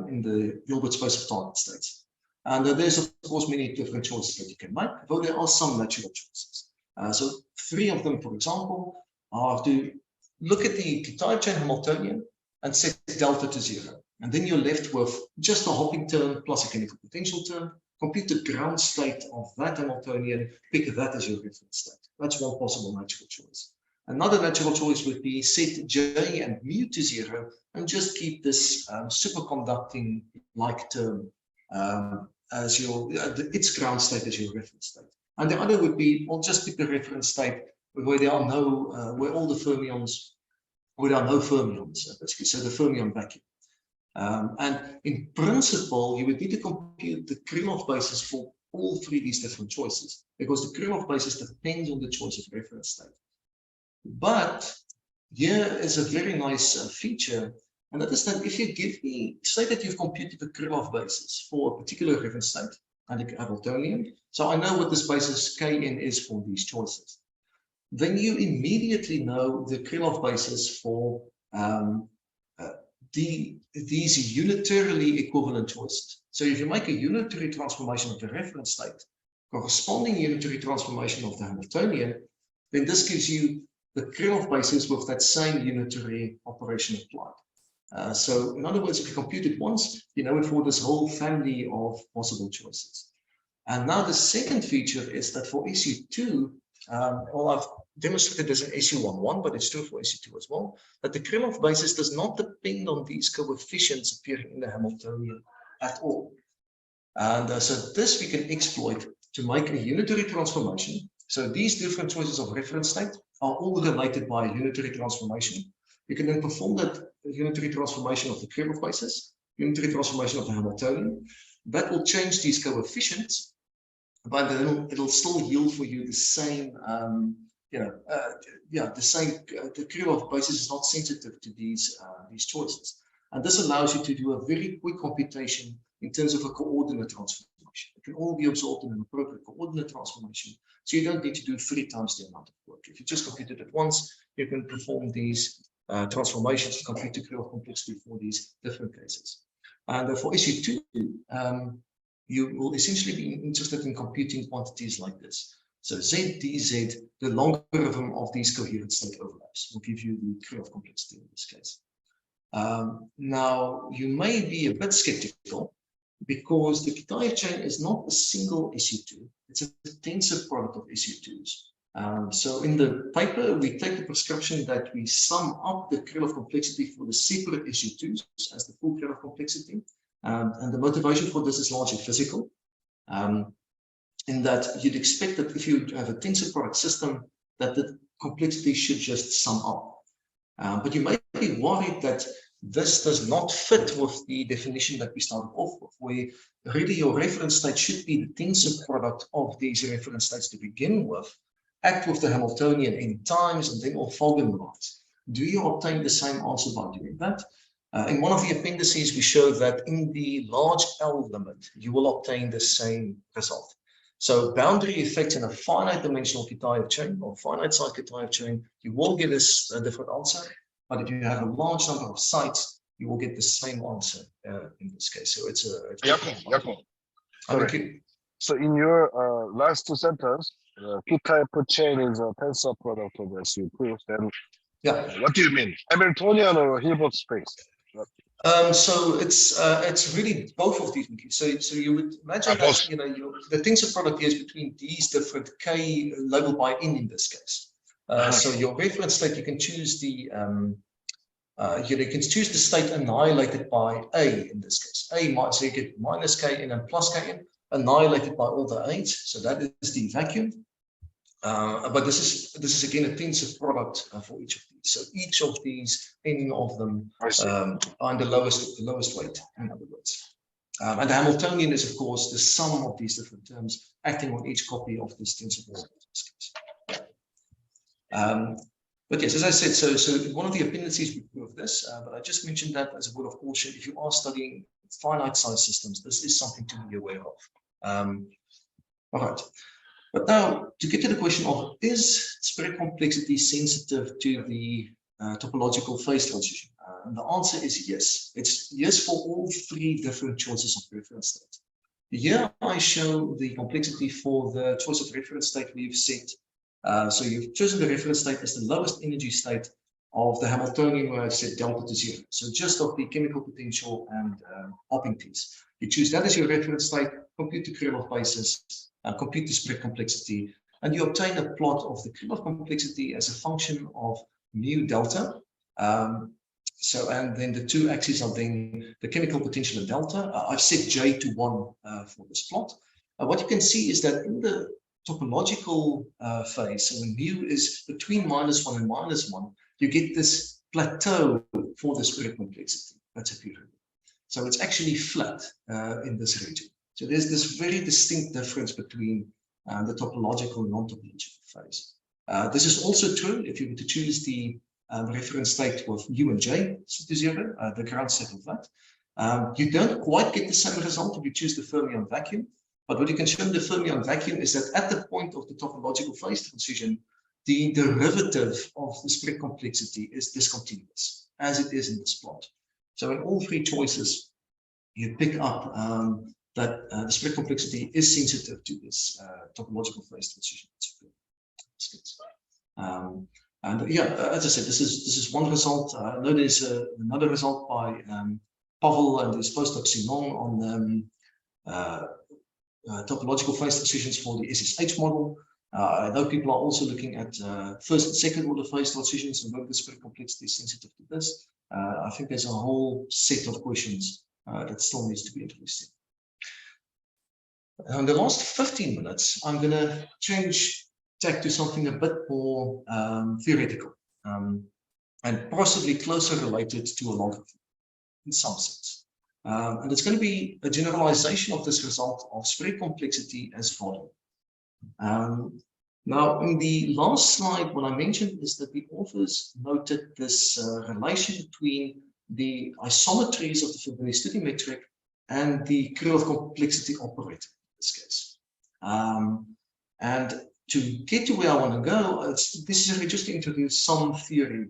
in the Hilbert space of target states. And there's, of course, many different choices that you can make, though there are some natural choices. So three of them, for example, are to look at the Kitaev chain Hamiltonian and set delta to zero. And then you're left with just a hopping term plus a chemical potential term. Compute the ground state of that Hamiltonian, pick that as your reference state. That's one possible natural choice. Another natural choice would be set J and mu to zero and just keep this superconducting like term as your its ground state as your reference state. And the other would be, well, just pick the reference state where there are no, where all the fermions, where there are no fermions, basically, so the fermion vacuum. And in principle, you would need to compute the Krylov basis for all three of these different choices, because the Krylov basis depends on the choice of reference state. But here is a very nice feature, and that is that if you give me, say that you've computed the Krylov basis for a particular reference state, and a Hamiltonian, so I know what this basis Kn is for these choices. then you immediately know the Krylov basis for these unitarily equivalent choices. So if you make a unitary transformation of the reference state, corresponding unitary transformation of the Hamiltonian, then this gives you the Krylov basis with that same unitary operation applied. So in other words, if you compute it once, you know it for this whole family of possible choices. And now the second feature is that for SU2, well, I've demonstrated this in SU11, but it's true for SU2 as well, that the Krylov basis does not depend on these coefficients appearing in the Hamiltonian at all. And so this we can exploit to make a unitary transformation. So these different choices of reference state are all related by a unitary transformation. You can then perform that unitary transformation of the Krylov basis, unitary transformation of the Hamiltonian. That will change these coefficients, but then it'll still yield for you the same, the Krylov basis is not sensitive to these choices. And this allows you to do a very quick computation in terms of a coordinate transformation. It can all be absorbed in an appropriate coordinate transformation. So you don't need to do 3 times the amount of work. If you just compute it once, you can perform these transformations to compute the Krylov complexity for these different cases. And for SU2, you will essentially be interested in computing quantities like this. So Z, dz, the logarithm of these coherent state overlaps will give you the Krylov complexity in this case. Now, you may be a bit skeptical because the Kitaev chain is not a single SU2, it's a tensor product of SU2s. So in the paper, we take the prescription that we sum up the Krylov complexity for the separate SU2s as the full Krylov complexity. And the motivation for this is largely physical, in that you'd expect that if you have a tensor product system, that the complexity should just sum up. But you may be worried that this does not fit with the definition that we started off with, where really your reference state should be the tensor product of these reference states to begin with, act with the Hamiltonian n times, and then orthogonalize. Do you obtain the same answer by doing that? In one of the appendices, we show that in the large L limit, you will obtain the same result. So boundary effects in a finite dimensional Kitaev chain or finite side Kitaev chain, you will get a different answer. But if you have a large number of sites, you will get the same answer in this case. So it's a... Sorry. So in your last 2 sentences, P-type chain is a tensor product of SU2. Then what do you mean? Hamiltonian or Hilbert space? So it's really both of these. So you would imagine that the tensor product is between these different k labeled by n in this case. So your reference state, you can choose the state annihilated by a in this case. So you get minus k and then plus k n annihilated by all the a's. So that is the vacuum. But this is again a tensor product for each of these. So each of these, any of them, are in the lowest weight, in other words. And the Hamiltonian is, of course, the sum of these different terms acting on each copy of this tensor product in this case. But yes, as I said, so one of the appendices we prove this, but I just mentioned that as a word of caution. If you are studying finite size systems, this is something to be aware of. All right. But now, to get to the question of, is spread complexity sensitive to the topological phase transition? And the answer is yes. It's yes for all 3 different choices of reference state. Here I show the complexity for the choice of reference state we've set. So you've chosen the reference state as the lowest energy state of the Hamiltonian, where I've set delta to 0. So just of the chemical potential and hopping piece. You choose that as your reference state, compute the Krylov basis, compute the spread complexity, and you obtain a plot of the Krylov complexity as a function of mu delta. And then the 2 axes are then the chemical potential and delta. I've set J to 1 for this plot. What you can see is that in the topological phase, so when mu is between -1 and -1, you get this plateau for the spread complexity. That's a period. So it's actually flat in this region. So there's this very distinct difference between the topological and non-topological phase. This is also true if you were to choose the reference state with u and j to 0, the ground state of that. You don't quite get the same result if you choose the fermion vacuum. But what you can show in the fermion vacuum is that at the point of the topological phase transition, the derivative of the spread complexity is discontinuous, as it is in this plot. So in all three choices, you pick up that the spread complexity is sensitive to this topological phase transition. And yeah, as I said, this is one result. I know there's another result by Pavel and his postdoc Sinon on topological phase transitions for the SSH model. I know people are also looking at first and second order phase transitions and whether the spread complexity is sensitive to this. I think there's a whole set of questions that still needs to be addressed. In the last 15 minutes, I'm going to change tack to something a bit more theoretical and possibly closer related to holography in some sense. And it's going to be a generalization of this result of spread complexity as follows. Now, in the last slide, what I mentioned is that the authors noted this relation between the isometries of the Fibonacci metric and the curve complexity operator in this case. And to get to where I want to go, this is just to introduce some theory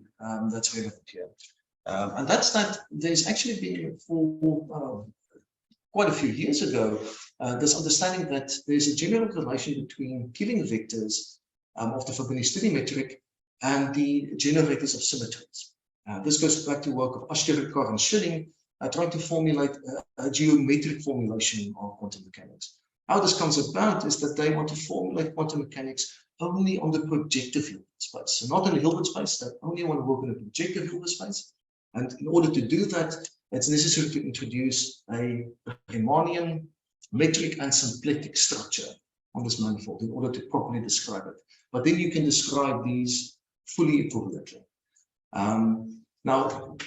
that's relevant here. And that's that there's actually been for quite a few years ago, this understanding that there's a general relation between killing vectors of the Fibonacci metric and the generators of symmetries. This goes back to work of Ashkerakar and Schilling, trying to formulate a geometric formulation of quantum mechanics. How this comes about is that they want to formulate quantum mechanics only on the projective Hilbert space. So not in the Hilbert space, they only want to work in a projective Hilbert space. And in order to do that, it's necessary to introduce a Riemannian metric and symplectic structure on this manifold in order to properly describe it. But then you can describe these fully equivalently. Now,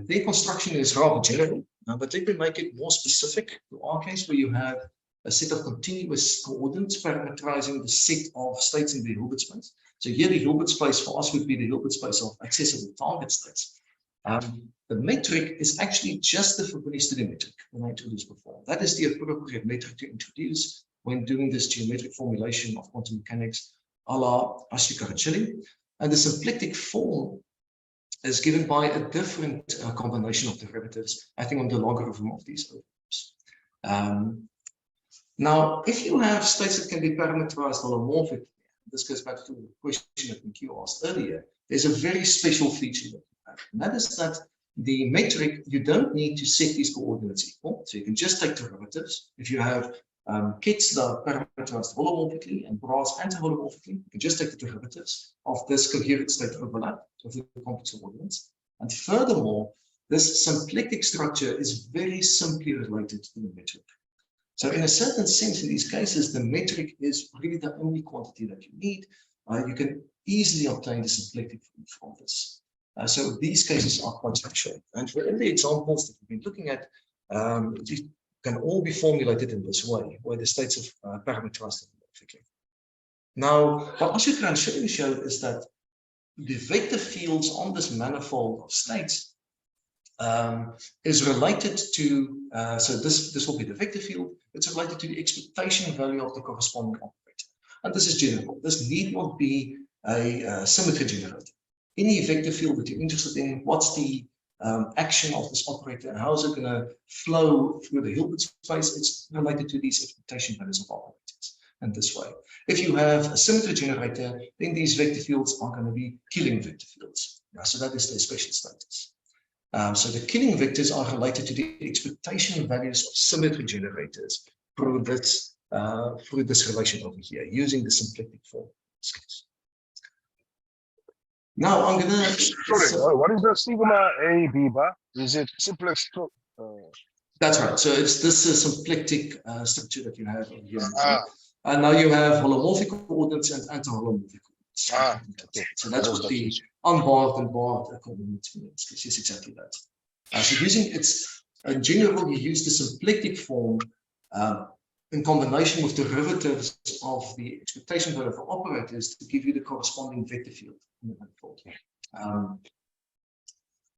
their construction is rather general, but let me make it more specific to our case, where you have a set of continuous coordinates parameterizing the set of states in the Hilbert space. So here the Hilbert space for us would be the Hilbert space of accessible target states. The metric is actually just the Fibonacci metric that I introduced before. That is the appropriate metric to introduce when doing this geometric formulation of quantum mechanics a la Ashkerakar and Schilling. And the symplectic form is given by a different combination of derivatives acting on the logarithm of these overlaps. Now, if you have states that can be parameterized holomorphically, this goes back to the question that McHugh asked earlier, there's a very special feature that you have, and that is that the metric, you don't need to set these coordinates equal, so you can just take derivatives. If you have kits that are parameterized holomorphically and bras anti-holomorphically, you can just take the derivatives of this coherent state overlap of the complex coordinates. And furthermore, this symplectic structure is very simply related to the metric. So in a certain sense, in these cases, the metric is really the only quantity that you need. You can easily obtain the symplectic from this. So these cases are quite special. And for the examples that we've been looking at, these can all be formulated in this way, where the states are parameterized holomorphically. Now, what Ashkerakar and Schilling showed is that the vector fields on this manifold of states is related to, so this will be the vector field, it's related to the expectation value of the corresponding operator. And this is general. This need not be a symmetry generator. Any vector field that you're interested in, what's the action of this operator and how is it going to flow through the Hilbert space, it's related to these expectation values of operators in this way. If you have a symmetry generator, then these vector fields are going to be killing vector fields. So that is their special status. So the killing vectors are related to the expectation values of symmetry generators through this relation over here, using the symplectic form. Now I'm going to... Sorry, what is the sigma A B bar? Is it simplex? That's right. So it's this symplectic structure that you have over here. And now you have holomorphic coordinates and anti-holomorphic coordinates. Okay. So that's what the unbarred and barred coordinates means. This is exactly that. So using it's in general, you use the symplectic form in combination with derivatives of the expectation value of operators to give you the corresponding vector field in the manifold.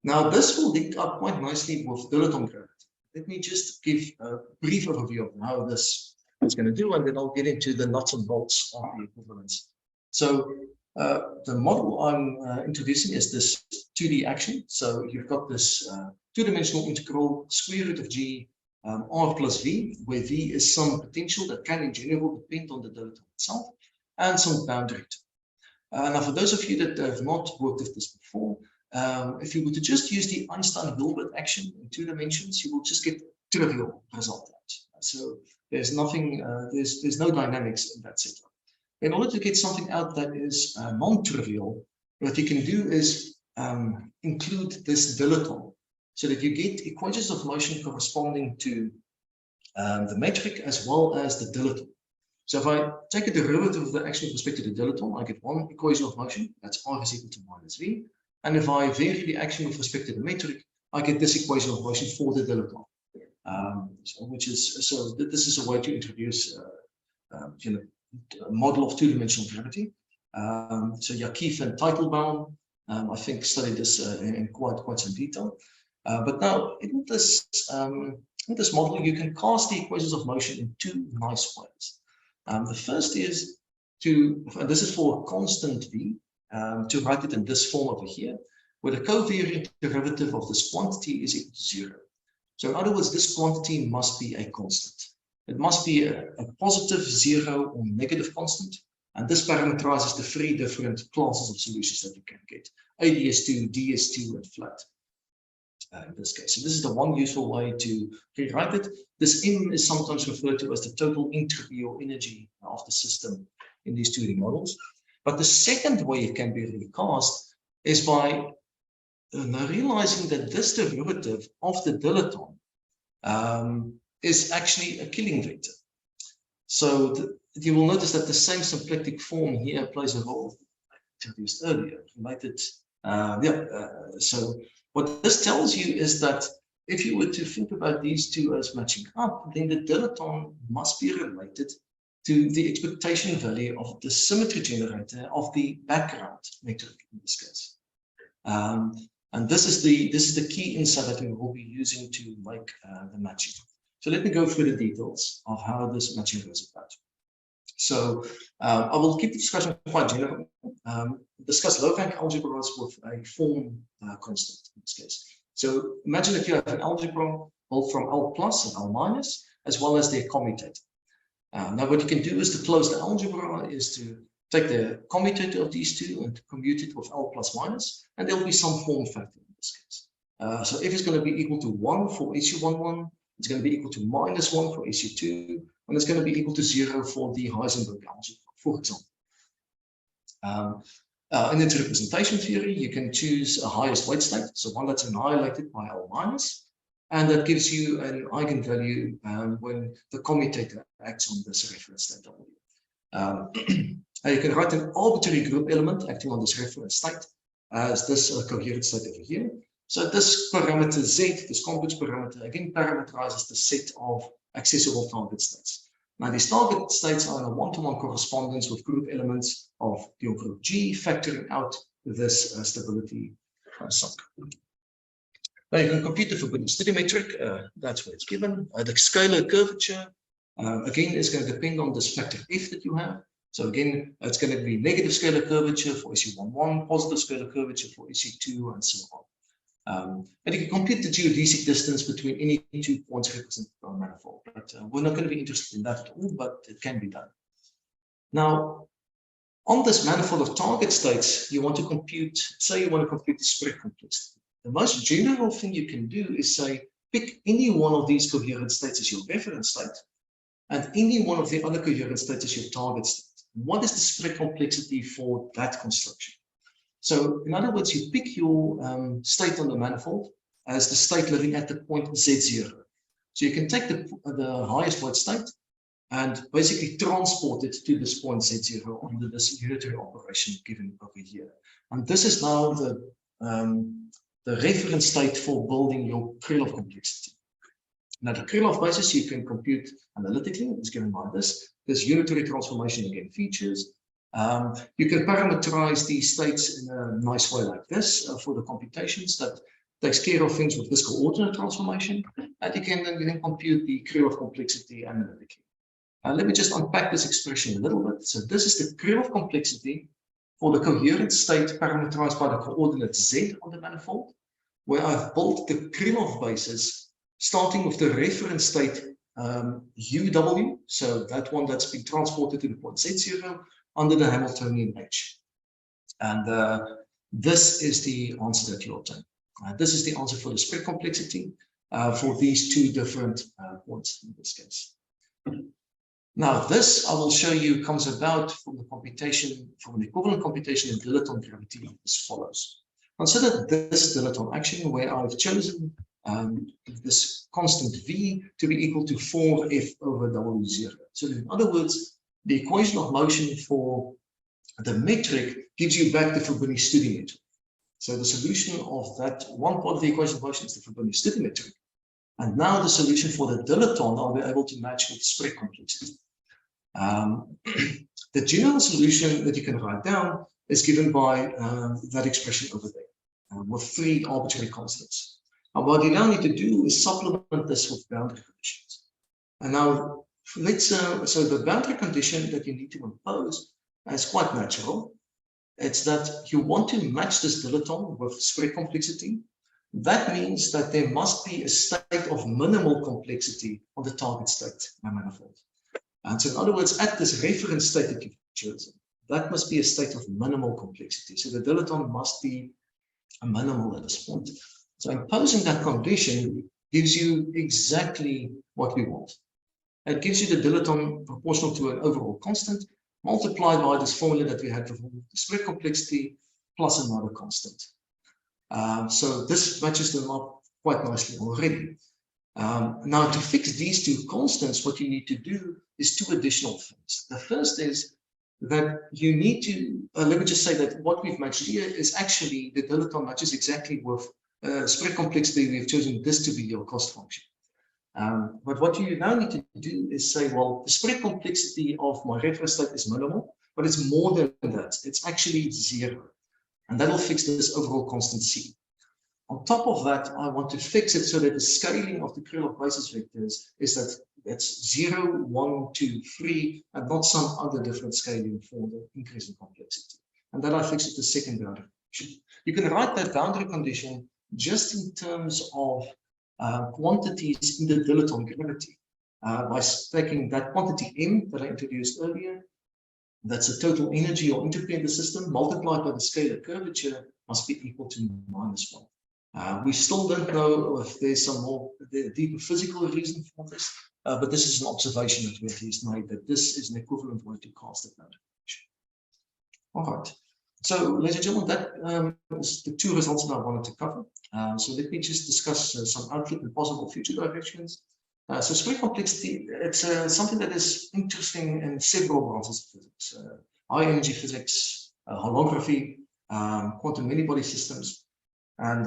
Now this will link up quite nicely with dilaton gravity. Let me just give a brief overview of how this is going to do, and then I'll get into the nuts and bolts of the equivalence. So The model I'm introducing is this 2D action. So you've got this two-dimensional integral square root of g r plus v, where v is some potential that can in general depend on the dilaton itself, and some boundary. Now, for those of you that have not worked with this before, if you were to just use the Einstein-Hilbert action in 2 dimensions, you will just get trivial result out. So there's nothing, there's no dynamics in that setup. In order to get something out that is non-trivial, what you can do is include this dilaton, so that you get equations of motion corresponding to the metric as well as the dilaton. So if I take a derivative of the action with respect to the dilaton, I get one equation of motion, that's r is equal to minus v. And if I vary the action with respect to the metric, I get this equation of motion for the dilaton. This is a way to introduce a model of two-dimensional gravity. So Yakif and Teitelbaum, I think, studied this in quite some detail. But now in this model, you can cast the equations of motion in 2 nice ways. The first is this is for a constant v, to write it in this form over here, where the covariant derivative of this quantity is equal to 0. So in other words, this quantity must be a constant. It must be a positive, 0, or negative constant. And this parameterizes the 3 different classes of solutions that you can get: ADS2, DS2, and flat. In this case. So this is the one useful way to rewrite it. This M is sometimes referred to as the total entropy or energy of the system in these 2D models. But the second way it can be recast is by realizing that this derivative of the dilaton is actually a killing vector. So you will notice that the same symplectic form here plays a role introduced earlier, related. So what this tells you is that if you were to think about these two as matching up, then the dilaton must be related to the expectation value of the symmetry generator of the background metric in this case. And this is the key insight that we will be using to make the matching. So let me go through the details of how this matching goes about. So I will keep the discussion quite general. Discuss low-rank algebras with a form constant in this case. So imagine that you have an algebra built from L plus and L minus, as well as their commutator. Now what you can do is to close the algebra is to take the commutator of these two and commute it with L plus minus, and there will be some form factor in this case. So if it's going to be equal to 1 for SU11, it's going to be equal to minus 1 for SU2, and it's going to be equal to 0 for the Heisenberg algebra, for example. In its representation theory, you can choose a highest weight state, so one that's annihilated by L minus, and that gives you an eigenvalue when the commutator acts on this reference state W. You can write an arbitrary group element acting on this reference state as this coherent state over here. So this parameter Z, this complex parameter, again parameterizes the set of accessible target states. Now these target states are in a one-to-one correspondence with group elements of your group G, factoring out this stability subgroup. Now you can compute the Fibonacci metric, that's what it's given. The scalar curvature, again, is going to depend on this factor F that you have. So again, it's going to be negative scalar curvature for SU11, positive scalar curvature for SU2, and so on. And you can compute the geodesic distance between any 2 points represented by a manifold. But we're not going to be interested in that at all, but it can be done. Now, on this manifold of target states, you want to compute, say you want to compute the spread complexity. The most general thing you can do is say, pick any one of these coherent states as your reference state, and any one of the other coherent states as your target state. What is the spread complexity for that construction? So in other words, you pick your state on the manifold as the state living at the point Z0. So you can take the highest weight state and basically transport it to this point Z0 under this unitary operation given over here. And this is now the reference state for building your Krylov complexity. Now the Krylov basis you can compute analytically, is given by this unitary transformation again features. You can parameterize these states in a nice way like this for the computations that takes care of things with this coordinate transformation, and you can then compute the Krylov complexity analytically. Let me just unpack this expression a little bit. So this is the Krylov complexity for the coherent state parameterized by the coordinate z on the manifold, where I've built the Krylov basis, starting with the reference state UW, so that one that's been transported to the point Z0 under the Hamiltonian H. And this is the answer that you obtain. This is the answer for the spread complexity for these two different points in this case. Now, this I will show you comes about from the computation, from an equivalent computation in dilaton gravity as follows. Consider this dilaton action where I've chosen this constant V to be equal to 4F over W0. So in other words, the equation of motion for the metric gives you back the Fubini-Studi metric. So the solution of that one part of the equation of motion is the Fubini-Studi metric. And now the solution for the dilaton I'll be able to match with spread complexity. The general solution that you can write down is given by that expression over there with 3 arbitrary constants. And what you now need to do is supplement this with boundary conditions. And now let's so the boundary condition that you need to impose is quite natural. It's that you want to match this dilaton with spread complexity. That means that there must be a state of minimal complexity on the target state manifold. And so in other words, at this reference state that you've chosen, that must be a state of minimal complexity. So the dilaton must be a minimal at this point. So imposing that condition gives you exactly what we want. It gives you the dilaton proportional to an overall constant multiplied by this formula that we had for the spread complexity plus another constant. So this matches them up quite nicely already. Now to fix these two constants, what you need to do is 2 additional things. The first is that you need to, let me just say that what we've matched here is actually the dilaton matches exactly with spread complexity. We've chosen this to be your cost function. But what you now need to do is say, well, the spread complexity of my reference state is minimal, but it's more than that. It's actually 0. And that'll fix this overall constant C. On top of that, I want to fix it so that the scaling of the Krylov basis vectors is that it's 0, 1, 2, 3, and not some other different scaling for the increase in complexity. And then I fix it the second boundary condition. You can write that boundary condition just in terms of quantities in the dilaton gravity by taking that quantity M that I introduced earlier. That's the total energy or entropy in the system multiplied by the scalar curvature must be equal to -1. We still don't know if there's some more deeper physical reason for this, but this is an observation that we at least made that this is an equivalent way to cast that boundary condition. All right. So, ladies and gentlemen, that is the 2 results that I wanted to cover. So let me just discuss some outlook and possible future directions. So spread complexity, it's something that is interesting in several branches of physics. High energy physics, holography, quantum many-body systems. And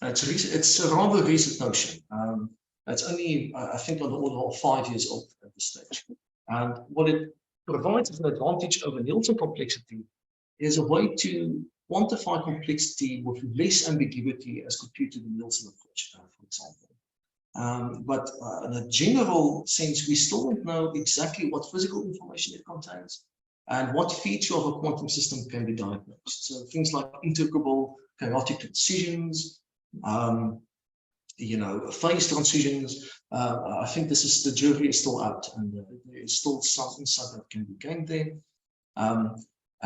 it's a rather recent notion. It's only, I think, on the order of 5 years old at this stage. And what it provides as an advantage over Nielsen complexity is a way to quantify complexity with less ambiguity as compared to the Nielsen approach, for example. But in a general sense, we still don't know exactly what physical information it contains and what feature of a quantum system can be diagnosed. So things like integrable chaotic transitions, phase transitions. I think the jury is still out, and there is still some insight that can be gained there.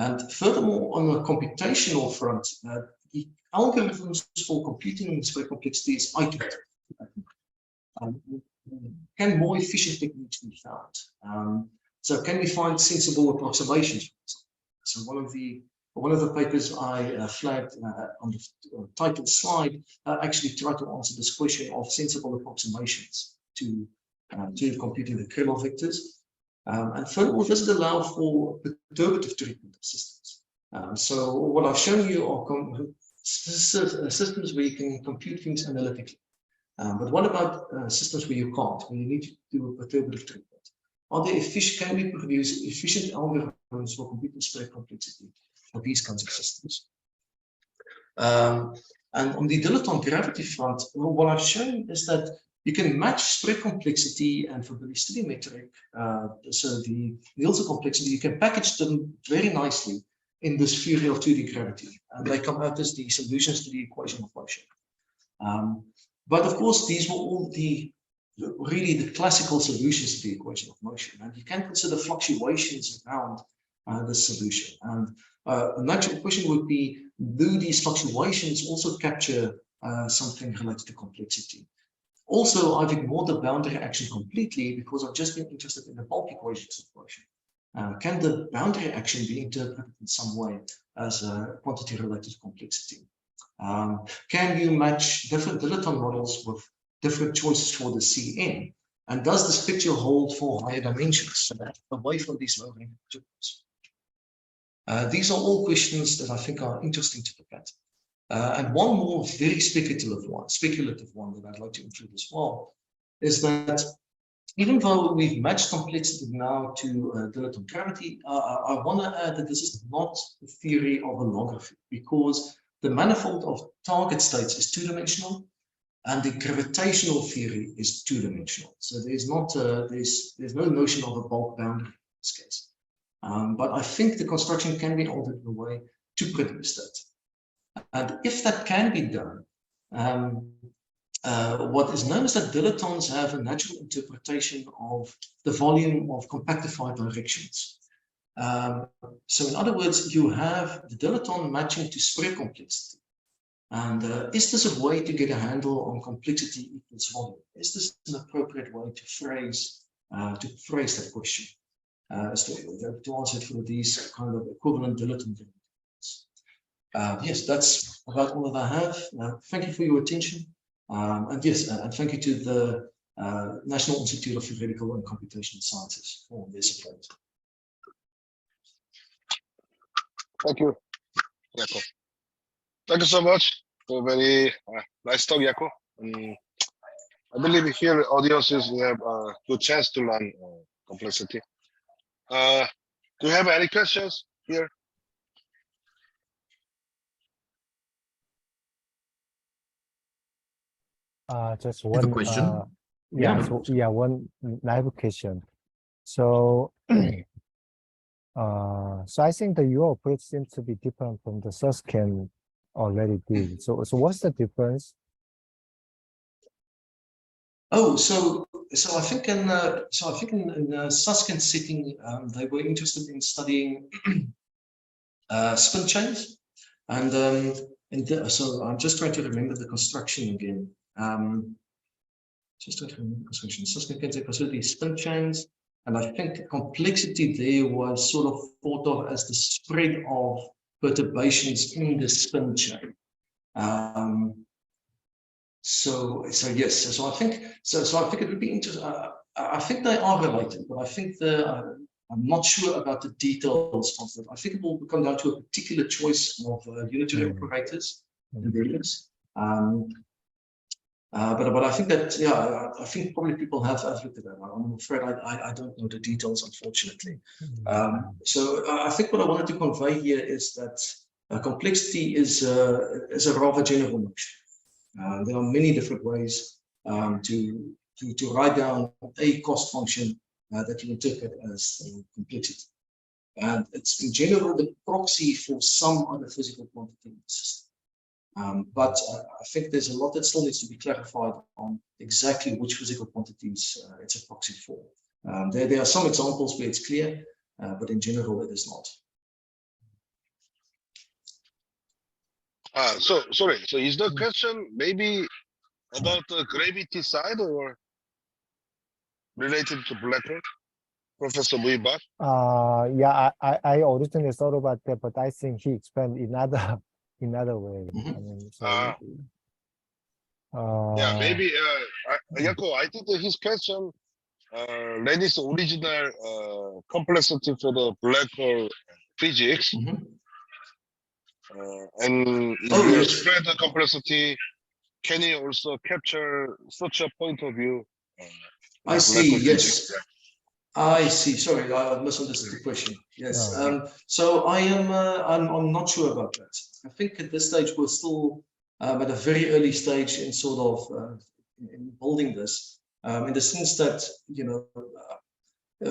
And furthermore, on the computational front, the algorithms for computing spread complexity is iterative. Can more efficient techniques be found? So can we find sensible approximations? So one of the papers I flagged on the title slide actually tried to answer this question of sensible approximations to computing the Krylov vectors. And furthermore, does it allow for perturbative treatment of systems? So what I've shown you are systems where you can compute things analytically. But what about systems where you can't, where you need to do a perturbative treatment? Can we produce efficient algorithms for computing spread complexity for these kinds of systems? And on the dilaton gravity front, what I've shown is that you can match spread complexity and Fubini-Studi metric, so the Nielsen complexity, you can package them very nicely in this theory of 2D gravity, and they come out as the solutions to the equation of motion. But of course, these were all really the classical solutions to the equation of motion, and you can consider fluctuations around this solution. And a natural question would be, do these fluctuations also capture something related to complexity? Also, I've ignored the boundary action completely because I've just been interested in the bulk equations of motion. Can the boundary action be interpreted in some way as a quantity related to complexity? Can you match different dilaton models with different choices for the CN? And does this picture hold for higher dimensions, so that away from these lower intervals? These are all questions that I think are interesting to look at. And one more very speculative one that I'd like to include as well, is that even though we've matched complexity now to dilaton gravity, I want to add that this is not the theory of holography, because the manifold of target states is two-dimensional, and the gravitational theory is two-dimensional. So there's not there's no notion of a bulk boundary in this case. But I think the construction can be altered in a way to produce that. And if that can be done, what is known is that dilatons have a natural interpretation of the volume of compactified directions. So in other words, you have the dilaton matching to spread complexity. And is this a way to get a handle on complexity equals volume? Is this an appropriate way to phrase that question? To answer it for these kind of equivalent dilaton variables. Yes, that's about all that I have. Thank you for your attention. And yes, and thank you to the National Institute of Theoretical and Computational Sciences for their support. Thank you, Jaco. Thank you so much for very nice talk, Jaco. I believe here audiences will have a good chance to learn complexity. Do you have any questions here? Just one question. One live question. So so I think the UO approach seems to be different from the Susskind already did. So what's the difference? Oh, so I think in Susskind setting, they were interested in studying spin chains, and so I'm just trying to remember the construction again. Just trying to remember the construction. Susskind considered these spin chains, and I think the complexity there was sort of thought of as the spread of perturbations in the spin chain. So yes, so I think it would be interesting. I think they are related, but I think I'm not sure about the details of it. I think it will come down to a particular choice of unitary operators and variables. But I think that, yeah, I think probably people have looked at that. I'm afraid I don't know the details, unfortunately. So I think what I wanted to convey here is that complexity is a rather general notion. There are many different ways to write down a cost function that you interpret as complexity. And it's in general the proxy for some other physical quantity in the system. But I think there's a lot that still needs to be clarified on exactly which physical quantities it's a proxy for. There are some examples where it's clear, but in general it is not. So is the question maybe about the gravity side or related to black hole, Professor Muibat? Yeah, I originally thought about that, but I think he explained in another way. I mean, so, yeah, maybe Jaco, I think that his question Lenny's original complexity for the black hole physics. And if you spread the complexity, can you also capture such a point of view? I see, yes. I see. Sorry, I misunderstood the question. Yes. So I'm not sure about that. I think at this stage we're still at a very early stage in sort of in building this, in the sense that, you know,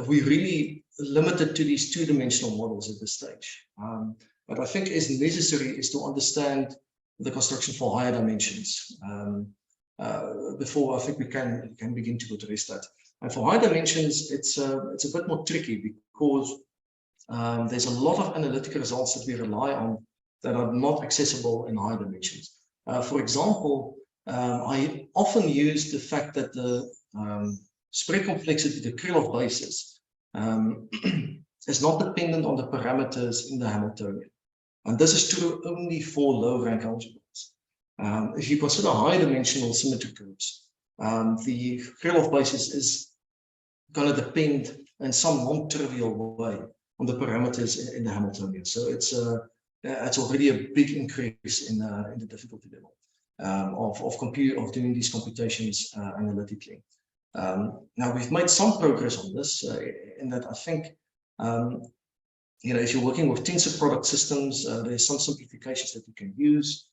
we really limited to these two-dimensional models at this stage. but I think is necessary is to understand the construction for higher dimensions before I think we can begin to address that. And for high dimensions, it's a bit more tricky because there's a lot of analytical results that we rely on that are not accessible in high dimensions. For example, I often use the fact that the spread complexity, the Krylov basis, is not dependent on the parameters in the Hamiltonian. And this is true only for low rank algebras. If you consider high dimensional symmetry groups, the Krylov basis is going to depend in some non-trivial way on the parameters in the Hamiltonian. So it's already a big increase in the difficulty level of doing these computations analytically. Now we've made some progress on this in that I think if you're working with tensor product systems, there's some simplifications that you can use.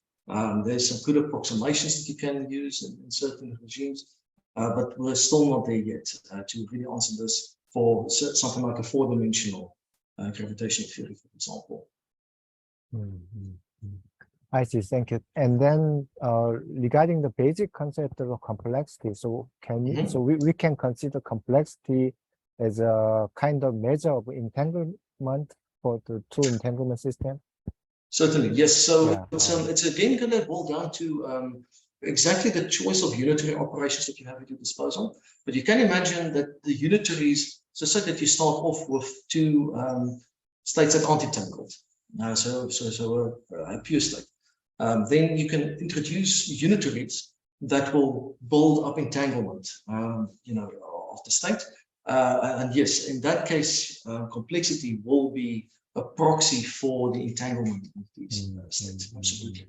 There's some good approximations that you can use in certain regimes, but we're still not there yet to really answer this for something like a 4-dimensional gravitational theory, for example. I see, thank you. And then regarding the basic concept of complexity, so so we can consider complexity as a kind of measure of entanglement for the two entanglement system? Certainly, yes. So Yeah. it's again going to boil down to exactly the choice of unitary operations that you have at your disposal. But you can imagine that the unitaries, so say that you start off with two states that aren't entangled. So a pure state. Then you can introduce unitaries that will build up entanglement, of the state. And yes, in that case, complexity will be a proxy for the entanglement of these states. Absolutely.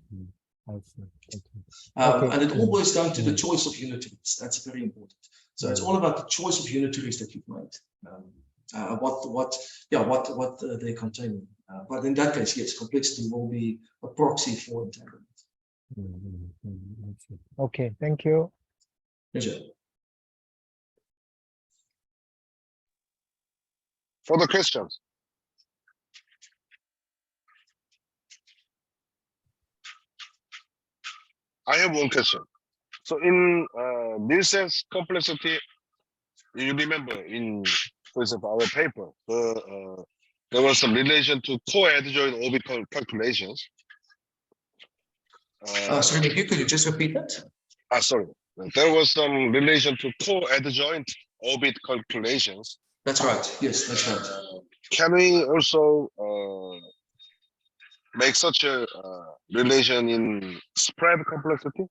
And it all boils down to the choice of unitaries. That's very important. So it's all about the choice of unitaries that you've made. What they contain. But in that case, yes, complexity will be a proxy for entanglement. Okay, thank you. Pleasure. Further questions? I have one question. So in Nielsen's complexity, you remember for example, our paper, there was some relation to co-adjoint orbital calculations. Sorry, could you just repeat that? Sorry. There was some relation to co-adjoint orbit calculations. That's right. Yes, that's right. Can we also make such a relation in spread complexity?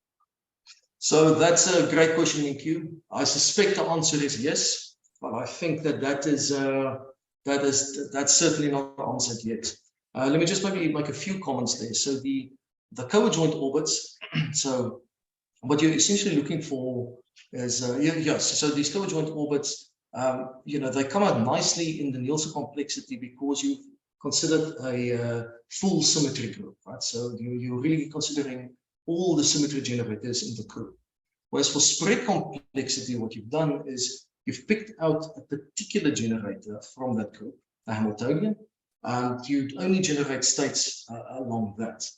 So that's a great question, Q. I suspect the answer is yes, but I think that's certainly not answered yet. Let me just maybe make a few comments there. So the co-adjoint orbits. So what you're essentially looking for is So these co-adjoint orbits, they come out nicely in the Nielsen complexity because you've considered a full symmetry group, right? So you're really considering all the symmetry generators in the group. Whereas for spread complexity, what you've done is you've picked out a particular generator from that group, a Hamiltonian, and you'd only generate states along that.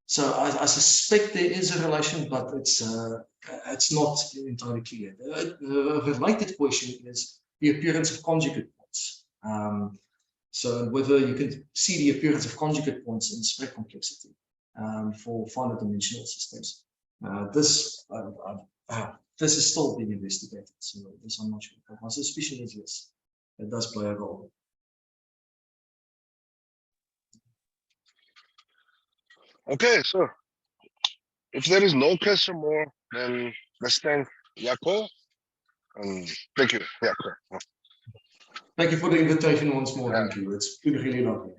So I suspect there is a relation, but it's not entirely clear. The related question is the appearance of conjugate points. So whether you can see the appearance of conjugate points in spread complexity for finite dimensional systems. This is still being investigated, so this I'm not sure. But my suspicion is yes, it does play a role. Okay, so if there is no question more, then let's thank Jaco, and thank you, Jaco. Thank you for the invitation once more. Thank you. It's been really lovely.